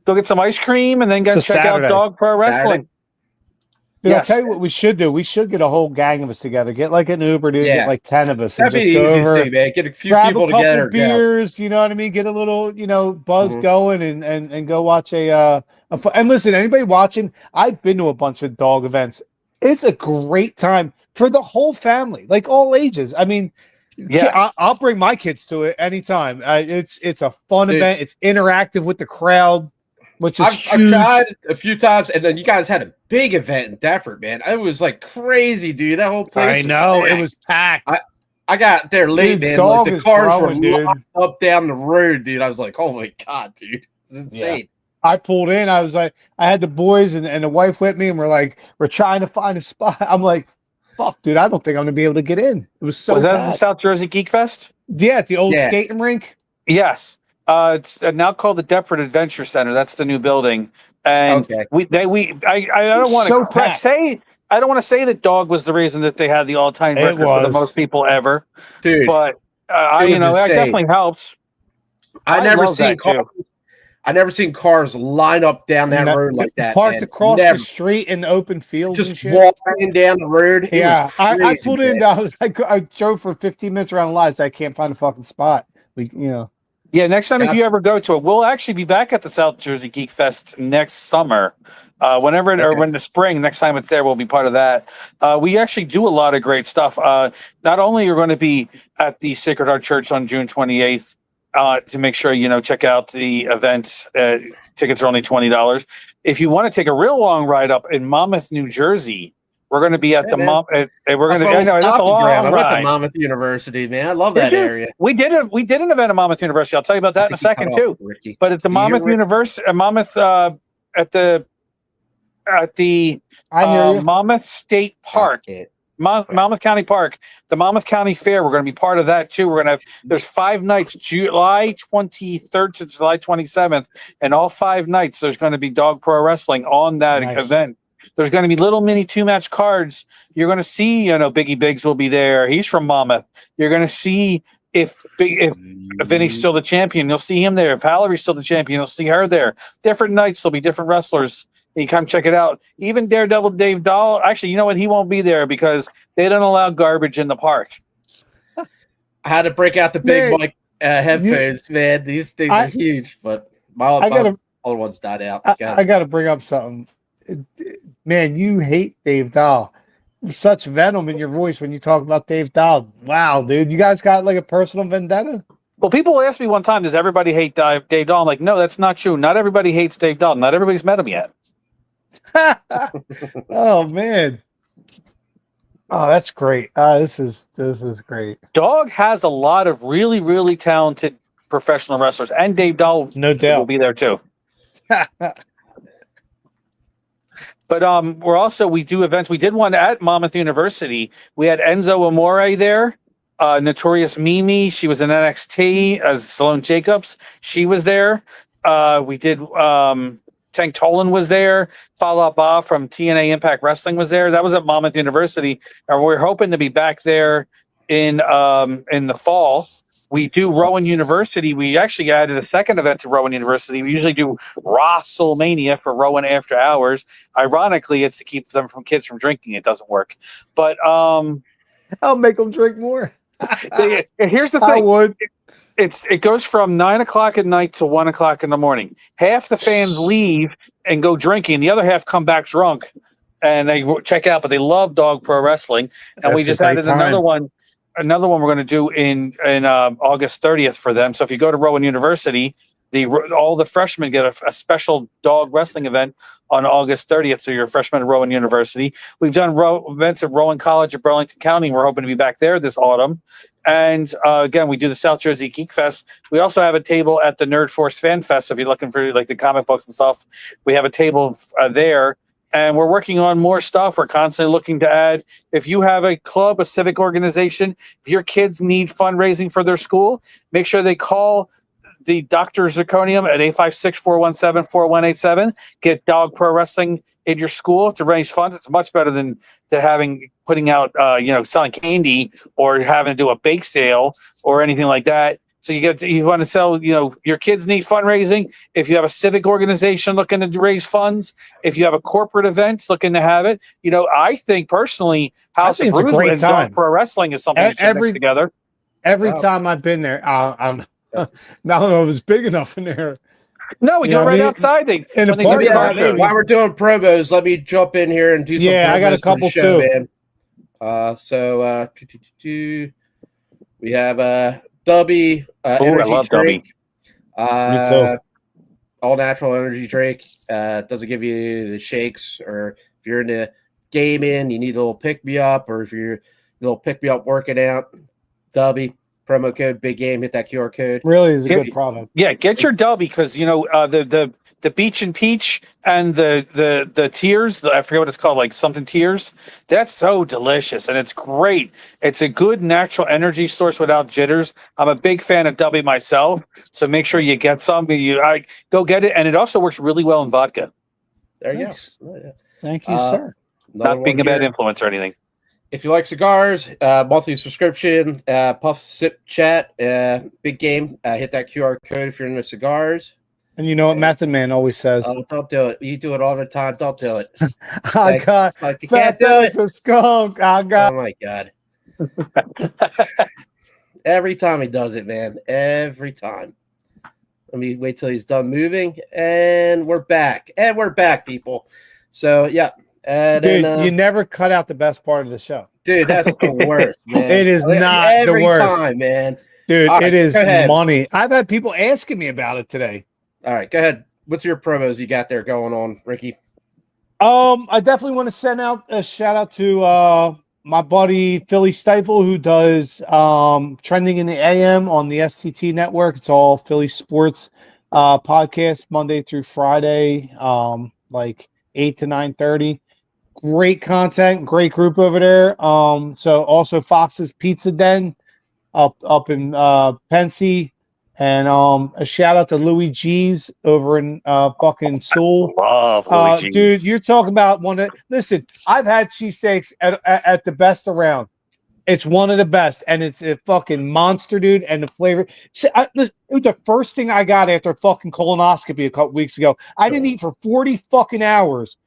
Go get some ice cream and then go check out DAWG Pro Wrestling. Dude, I'll tell you what we should do. We should get a whole gang of us together. Get like an Uber, dude. Get like 10 of us. That'd be the easiest thing, man. Get a few people together. Beers, you know what I mean? Get a little, buzz going and go watch and listen, anybody watching, I've been to a bunch of DAWG events. It's a great time for the whole family, like all ages. I mean, I'll bring my kids to it anytime. It's a fun event. It's interactive with the crowd. Which is I've tried a few times, and then you guys had a big event in Deptford, man. It was like crazy, dude. That whole place. I know it was packed. I got there late, man. Like the cars were locked up down the road, dude. I was like, oh my god, dude, it's insane. Yeah. I pulled in. I was like, I had the boys and the wife with me, and we're trying to find a spot. I'm like, fuck, dude, I don't think I'm gonna be able to get in. It was so. Was that in the South Jersey Geek Fest? Yeah, at the old skating rink. Yes. It's now called the Deptford Adventure Center. That's the new building, and I don't want to say I don't want to say that DAWG was the reason that they had the all-time record for the most people ever, dude. But that definitely helps. I never seen Carlos. I never seen cars line up down that road like that. Parked across the street in the open field. Just walking down the road. Yeah, I pulled in. I drove for 15 minutes around the lights. I can't find a fucking spot. Yeah, next time if you ever go to it, we'll actually be back at the South Jersey Geek Fest next summer. Whenever or when the spring, next time it's there, we'll be part of that. We actually do a lot of great stuff. Not only are going to be at the Sacred Heart Church on June 28th to make sure check out the events. Tickets are only $20. If you want to take a real long ride up in Monmouth, New Jersey, we're going to be at the Monmouth. We're going to. I know that's a long ride. I'm at the Monmouth University, man. I love that area. We did an event at Monmouth University. I'll tell you about that in a second too. But at the Monmouth University, Monmouth at the Monmouth State Park, Monmouth County Park, the Monmouth County Fair. We're going to be part of that too. We're going to have. There's 5 nights, July 23rd to July 27th, and all 5 nights there's going to be DAWG Pro Wrestling on that event. There's going to be little mini 2-match cards. You're going to see, Biggie Biggs will be there. He's from Monmouth. You're going to see if Vinny's still the champion, you'll see him there. If Valerie's still the champion, you'll see her there. Different nights, there'll be different wrestlers. You come check it out. Even Daredevil Dave Dahl. Actually, you know what? He won't be there because they don't allow garbage in the park. I had to break out the big mic headphones, man. These things are huge, but my other ones died out. I got to bring up something. Man, you hate Dave Dahl. Such venom in your voice when you talk about Dave Dahl. Wow, dude. You guys got like a personal vendetta? Well, people asked me one time, does everybody hate Dave Dahl? I'm like, no, that's not true. Not everybody hates Dave Dahl. Not everybody's met him yet. Oh, man. Oh, that's great. This is great. DAWG has a lot of really, really talented professional wrestlers, and Dave Dahl will be there too. But we do events. We did one at Monmouth University. We had Enzo Amore there, Notorious Mimi. She was in NXT as Sloane Jacobs. She was there. We did Tank Tolan was there. Fallout Bob from TNA Impact Wrestling was there. That was at Monmouth University, and we're hoping to be back there in the fall. We do Rowan University. We actually added a second event to Rowan University. We usually do WrestleMania for Rowan After Hours. Ironically, it's to keep kids from drinking. It doesn't work. But I'll make them drink more. Here's the thing. I would. It goes from 9 o'clock at night to 1 o'clock in the morning. Half the fans leave and go drinking. The other half come back drunk and they check out. But they love DAWG Pro Wrestling. And we just added another one. Another one we're going to do in August 30th for them. So if you go to Rowan University, all the freshmen get a special DAWG wrestling event on August 30th. So you're a freshman at Rowan University. We've done events at Rowan College at Burlington County. We're hoping to be back there this autumn. And again, we do the South Jersey Geek Fest. We also have a table at the Nerd Force Fan Fest. So if you're looking for like the comic books and stuff, we have a table there. And we're working on more stuff. We're constantly looking to add. If you have a club, a civic organization, if your kids need fundraising for their school, make sure they call the Dr. Zirconium at 856-417-4187. Get DAWG Pro Wrestling in your school to raise funds. It's much better than putting out, selling candy or having to do a bake sale or anything like that. So you want to sell, your kids need fundraising. If you have a civic organization looking to raise funds, if you have a corporate event looking to have it, I think personally, House of Brews and DAWG Pro Wrestling is something that should mix together. Every time I've been there, I don't know if it's big enough in there. No, we do it right outside. While we're doing promos, let me jump in here and do some. Yeah, I got a couple too. Man. We have Dubby energy drink. Me too. All natural energy drink. Doesn't give you the shakes, or if you're into gaming, you need a little pick me up, or if you're a little pick me up working out, Dubby. Promo code Big Game. Hit that QR code. Really is a good product. Yeah, get your Dubby because the Beach and Peach and the Tears. I forget what it's called, like something Tears. That's so delicious and it's great. It's a good natural energy source without jitters. I'm a big fan of Dubby myself, so make sure you get some. Go get it, and it also works really well in vodka. There you go. Oh, yeah. Thank you, sir. Not being a bad influence or anything. If you like cigars, monthly subscription, Puff Sip Chat, Big Game, hit that QR code if you're into cigars. And you know what Method Man always says? Oh, don't do it. You do it all the time. Don't do it. I got you can't do it. A skunk. I got. Oh my God. Every time he does it, man. Every time. Let me wait till he's done moving. And we're back. And we're back, people. So, yeah. And dude, then, you never cut out the best part of the show. Dude, that's the worst, man. It is not every the worst. time, man. Dude, right, it is money. I've had people asking me about it today. All right, go ahead. What's your promos you got there going on, Ricky? I definitely want to send out a shout out to my buddy Phillies Stifle, who does Trending in the AM on the STT network. It's all Philly sports podcast Monday through Friday, like 8 to 9:30. Great content, great group over there. So also Fox's Pizza Den up in Pensy. And a shout out to Louis G's over in fucking Sewell. Love Louis G's. Dude, you're talking about one of. Listen, I've had cheesesteaks at the best around. It's one of the best, and it's a fucking monster, dude. And the flavor. See, it was the first thing I got after fucking colonoscopy a couple weeks ago. I didn't eat for 40 fucking hours.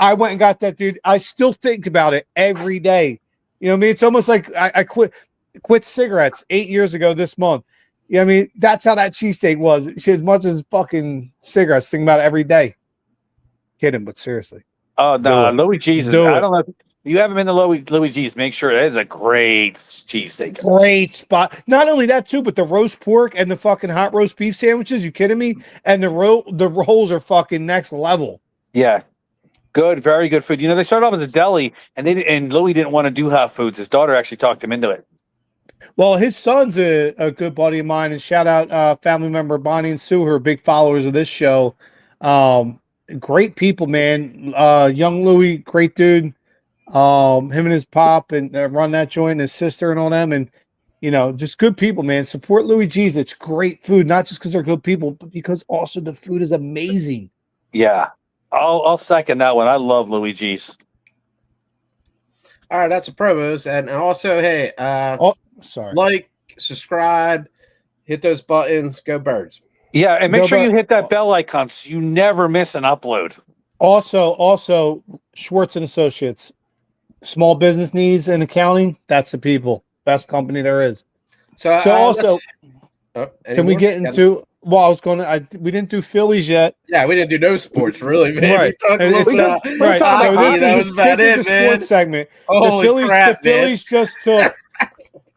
I went and got that, dude. I still think about it every day. You know what I mean? It's almost like I quit cigarettes 8 years ago this month. You know what I mean? That's how that cheesesteak was. As much as fucking cigarettes, think about it every day. Kidding, but seriously. Oh, no, Louis G's is, I don't know. If you haven't been to Louis G's, make sure it is a great cheesesteak. Great spot. Not only that, too, but the roast pork and the fucking hot roast beef sandwiches. You kidding me? And the rolls are fucking next level. Yeah. Good, very good food. You know, they started off as a deli, and Louis didn't want to do hot foods. His daughter actually talked him into it. Well, his son's a good buddy of mine, and shout out family member Bonnie and Sue, who are big followers of this show. Great people, man. Young Louis, great dude. Him and his pop and run that joint, and his sister and all them, and you know, just good people, man. Support Louis G's. It's great food, not just because they're good people, but because also the food is amazing. Yeah, I'll second that one. I love Louis G's. All right, that's the promos, and also, hey, like, subscribe, hit those buttons, go Birds. Yeah, and make sure you hit that bell icon so you never miss an upload. Also, Schwartz and Associates, small business needs and accounting. That's the people, best company there is. So also, can we get into? Well, I was going to. We didn't do Phillies yet. Yeah, we didn't do no sports, really, man. Right. We talked a little bit. Right. So this is the sports segment. Holy crap, the Phillies just took.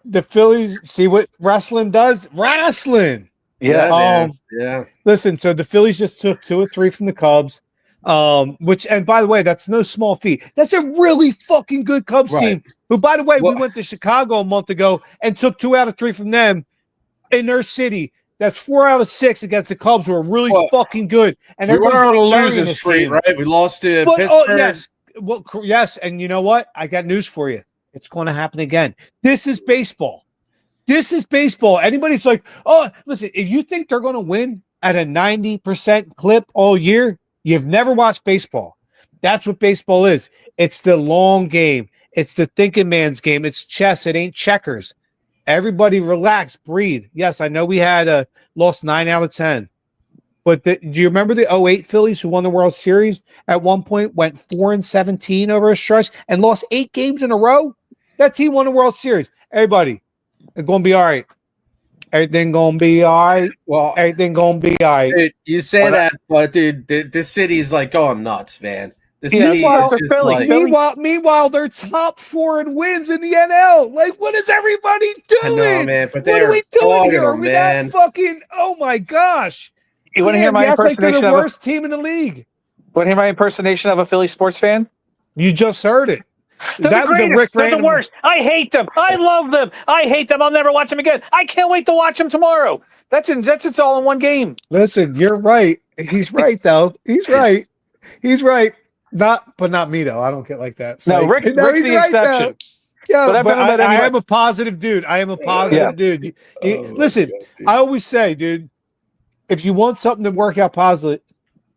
The Phillies, see what wrestling does? Wrestling. Yeah. Yeah. Listen, so the Phillies just took 2 or 3 from the Cubs, which, and by the way, that's no small feat. That's a really fucking good Cubs team, who, by the way, we went to Chicago a month ago and took 2 out of 3 from them in their city. That's 4 out of 6 against the Cubs, who are really fucking good. And we were on a losing streak, right? We lost to Pittsburgh. Oh, yes. Well, yes, and you know what? I got news for you. It's going to happen again. This is baseball. This is baseball. Anybody's like, oh, listen, if you think they're going to win at a 90% clip all year, you've never watched baseball. That's what baseball is. It's the long game. It's the thinking man's game. It's chess. It ain't checkers. Everybody relax, breathe. Yes, I know we had lost 9 out of 10. But do you remember the 08 Phillies who won the World Series at one point, went 4-17 over a stretch and lost 8 games in a row? That team won the World Series. Everybody, it's going to be all right. Everything going to be all right. Well, everything going to be all right. Dude, you say that, but dude, this city's like going nuts, man. The city is just like, meanwhile, they're top 4 in wins in the NL. Like, what is everybody doing? I know, man, but what are we doing here? Are we that fucking? Oh my gosh! You want to hear my impersonation? Like they're the worst team in the league. Want to hear my impersonation of a Philly sports fan? You just heard it. That was a Rick. They're the worst. I hate them. I love them. I hate them. I'll never watch them again. I can't wait to watch them tomorrow. That's it's all in one game. Listen, you're right. He's right though. He's right. He's right. Not me though. I don't get like that. So no, Rick's the exception. Yeah, but I am a positive dude. I am a positive dude. Listen, I always say, dude, if you want something to work out positive,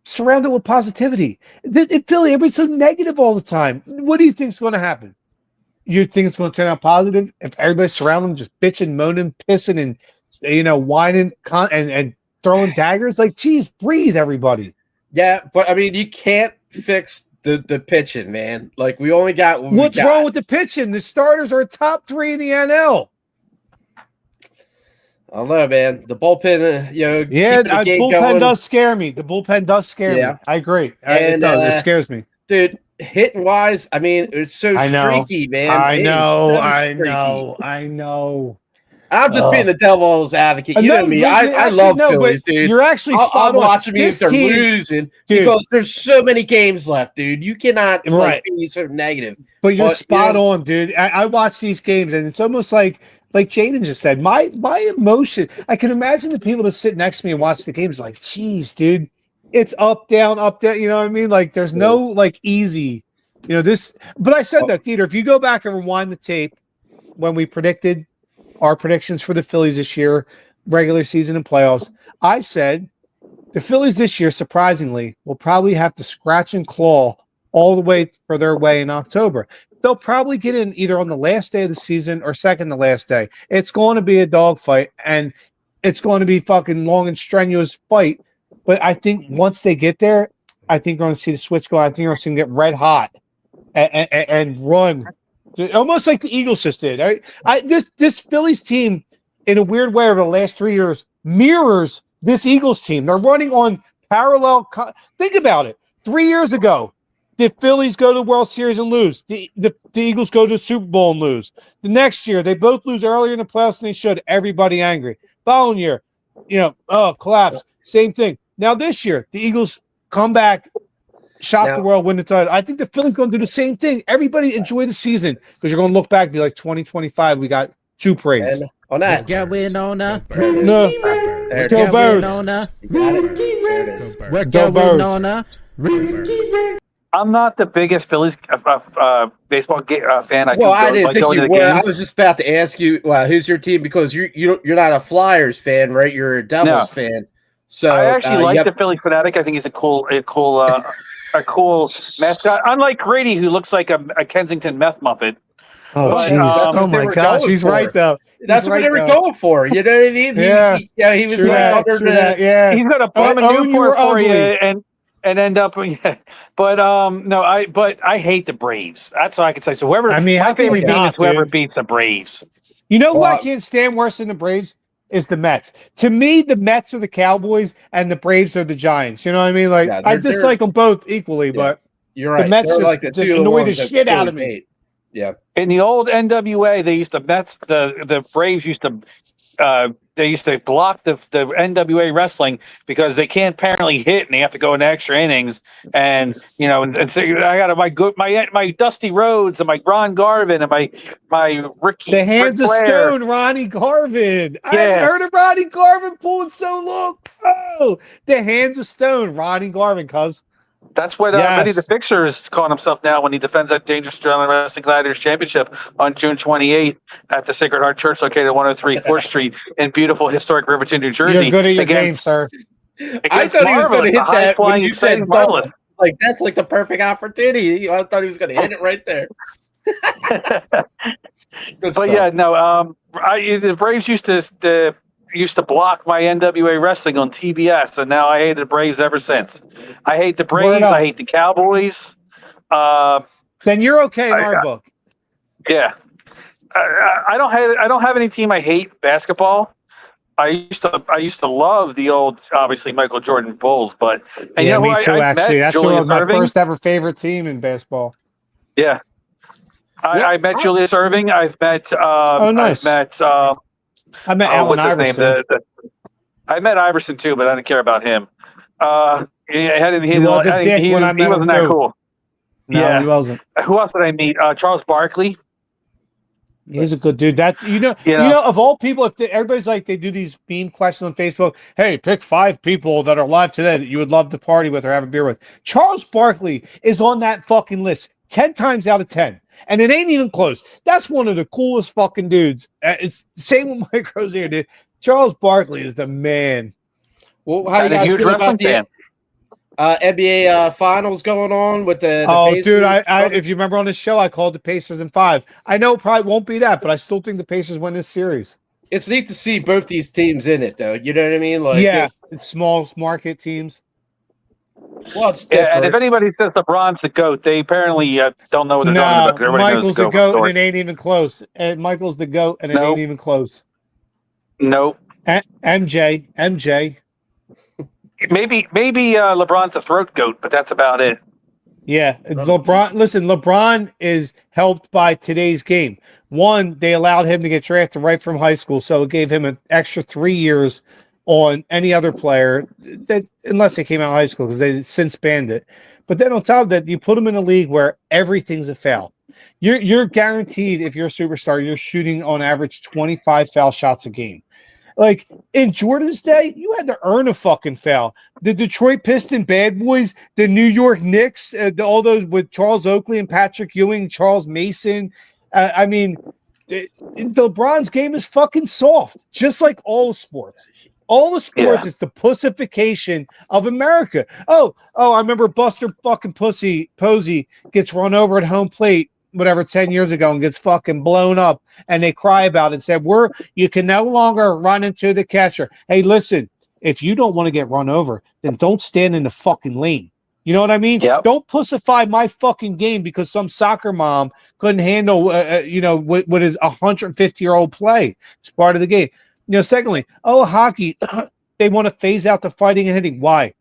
surround it with positivity. In Philly, everybody's so negative all the time. What do you think is going to happen? You think it's going to turn out positive if everybody surround them just bitching, moaning, pissing, and whining and throwing daggers. Like, geez, breathe, everybody. Yeah, but I mean, you can't fix the pitching, man. Like, we only got what's wrong with the pitching? The starters are top 3 in the NL. I don't know, man. The bullpen, bullpen does scare me. The bullpen does scare me. I agree. It does. It scares me, dude. Hitting wise, I mean, it's so streaky, man. I know. I'm just being the devil's advocate. You know me. I love Phillies, dude. You're actually spot on. Watching me if they're losing because there's so many games left, dude. You cannot be sort of negative. But you're spot on, dude. I watch these games, and it's almost like Jaden just said, my emotion. I can imagine the people that sit next to me and watch the games like, geez, dude, it's up, down, up, down. You know what I mean? Like, there's no like easy, this. But I said that, DeeTer, if you go back and rewind the tape when we predicted our predictions for the Phillies this year, regular season and playoffs, I said the Phillies this year, surprisingly, will probably have to scratch and claw all the way for their way in October. They'll probably get in either on the last day of the season or second to last day. It's going to be a dogfight, and it's going to be fucking long and strenuous fight. But I think once they get there, I think you're going to see the switch go. I think you're going to see them get red hot and run. Almost like the Eagles just did. This Phillies team, in a weird way, over the last 3 years, mirrors this Eagles team. They're running on parallel. Think about it. 3 years ago, the Phillies go to the World Series and lose. The Eagles go to the Super Bowl and lose. The next year, they both lose earlier in the playoffs than they should. Everybody angry. Following year, collapse. Same thing. Now this year, the Eagles come back, shock the world, win the title. I think the Phillies going to do the same thing. Everybody enjoy the season because you're going to look back and be like 2025. We got 2 parades. And on that, go Winona. No. Go Birds. We're going Winona. I'm not the biggest Phillies baseball fan. I didn't think you were. I was just about to ask you, who's your team? Because you're not a Flyers fan, right? You're a Devils fan. So I actually like the Philly Fanatic. I think he's a cool mascot. Unlike Grady, who looks like a Kensington meth muppet. Oh, jeez. Oh, my gosh. He's right, though. That's what they were going for. You know what I mean? He was under that. Yeah. He's got a bum a Newport for you and end up. Yeah. But I hate the Braves. That's all I can say. So my favorite team is whoever beats the Braves. You know who I can't stand worse than the Braves? Is the Mets. To me, the Mets are the Cowboys and the Braves are the Giants. You know what I mean? Like, I dislike them both equally, but you're right. The Mets just annoy the shit out of me. Yeah. In the old NWA, the Braves used to block the NWA wrestling because they can't apparently hit and they have to go into extra innings. And and so I got my Dusty Rhodes and my Ron Garvin and my Ricky. The hands of stone, Ronnie Garvin. Yeah. I haven't heard of Ronnie Garvin pulling so long. Oh, the hands of stone, Ronnie Garvin, cuz. That's what Eddie the Fixer is calling himself now when he defends that Dangerous Australian Wrestling Gladiators Championship on June 28th at the Sacred Heart Church located at 103 4th Street in beautiful historic Riverton, New Jersey. You're good at your game, sir. I thought he was going to hit that when you said Marvelous. Like, that's like the perfect opportunity. I thought he was going to hit it right there. The Braves used to block my NWA wrestling on TBS, and now I hate the Braves ever since. I hate the Braves. I hate the Cowboys. Then you're okay in our book. Yeah, I don't have any team I hate. Basketball. I used to love the old, obviously Michael Jordan Bulls, but me too. Actually, that's my first ever favorite team in basketball. Yeah, I met Julius Erving. I've met. Nice. I met Allen Iverson. I met Iverson too, but I didn't care about him. He was a dick when I met him. He wasn't that cool. No, he wasn't. Who else did I meet? Charles Barkley. He's a good dude. That you know, of all people, everybody's like they do these meme questions on Facebook. Hey, pick 5 people that are alive today that you would love to party with or have a beer with. Charles Barkley is on that fucking list 10 times out of 10. And it ain't even close. That's one of the coolest fucking dudes. It's same with Mike Rozier, dude. Charles Barkley is the man. Well, how do you guys feel about the NBA finals going on with the Pacers? Dude, I if you remember on the show, I called the Pacers in 5. I know it probably won't be that, but I still think the Pacers win this series. it's neat to see both these teams in it, though. You know what I mean? Like, yeah, it's small market teams. Well, it's different. And if anybody says LeBron's the GOAT, they apparently don't know what they're talking about. Everybody Michael's knows the GOAT, and it ain't even close. And Michael's the GOAT, and it ain't even close. Nope. MJ. Maybe LeBron's the throat goat, but that's about it. Yeah, LeBron. Listen, LeBron is helped by today's game. One, they allowed him to get drafted right from high school, so it gave him an extra 3 years on any other player that, unless they came out of high school, because they since banned it. But then on top of that, you put him in a league where everything's a foul. You're guaranteed, if you're a superstar, you're shooting on average 25 foul shots a game. Like in Jordan's day, you had to earn a fucking foul. The Detroit Pistons bad boys, the New York Knicks, all those with Charles Oakley and Patrick Ewing, Charles Mason. I mean, LeBron's game is fucking soft, just like all sports. All the sports is the pussification of America. Oh, I remember Buster fucking Posey gets run over at home plate, whatever, 10 years ago, and gets fucking blown up, and they cry about it and said, you can no longer run into the catcher. Hey, listen, if you don't want to get run over, then don't stand in the fucking lane. You know what I mean? Yep. Don't pussify my fucking game because some soccer mom couldn't handle, what is 150-year-old play. It's part of the game. Secondly, hockey, they want to phase out the fighting and hitting. Why?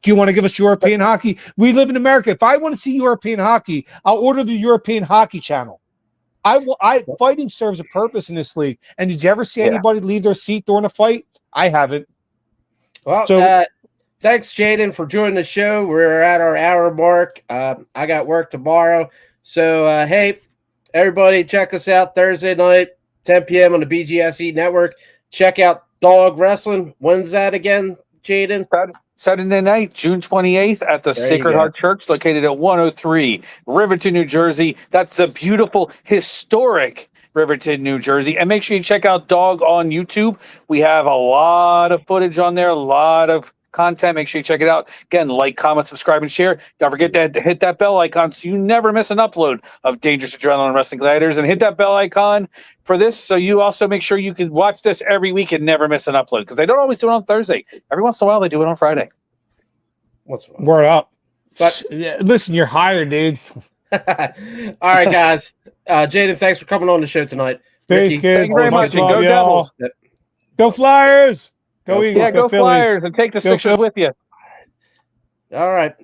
Do you want to give us European hockey? We live in America. If I want to see European hockey, I'll order the European Hockey Channel. Fighting serves a purpose in this league. And did you ever see anybody leave their seat during a fight? I haven't. Well, thanks, Jaden, for joining the show. We're at our hour mark. I got work tomorrow. So, hey, everybody, check us out Thursday night, 10 p.m. on the BGSE Network. Check out DAWG Wrestling. When's that again, Jaden? Saturday night, June 28th at the Sacred Heart Church, located at 103 Riverton, New Jersey. That's the beautiful, historic Riverton, New Jersey. And make sure you check out DAWG on YouTube. We have a lot of footage on there, a lot of content. Make sure you check it out. Again, like, comment, subscribe, and share. Don't forget to hit that bell icon so you never miss an upload of Dangerous Adrenaline Wrestling Gladiators. And hit that bell icon for this so you also make sure you can watch this every week and never miss an upload, because they don't always do it on Thursday. Every once in a while, they do it on Friday. Word up. But listen, you're hired, dude. All right, guys. Jaden, thanks for coming on the show tonight. Peace, kid. Thank you very much. Go Devils. Yep. Go Flyers. Go Eagles. Yeah, go Phillies. Flyers, and take the Sixers with you. All right.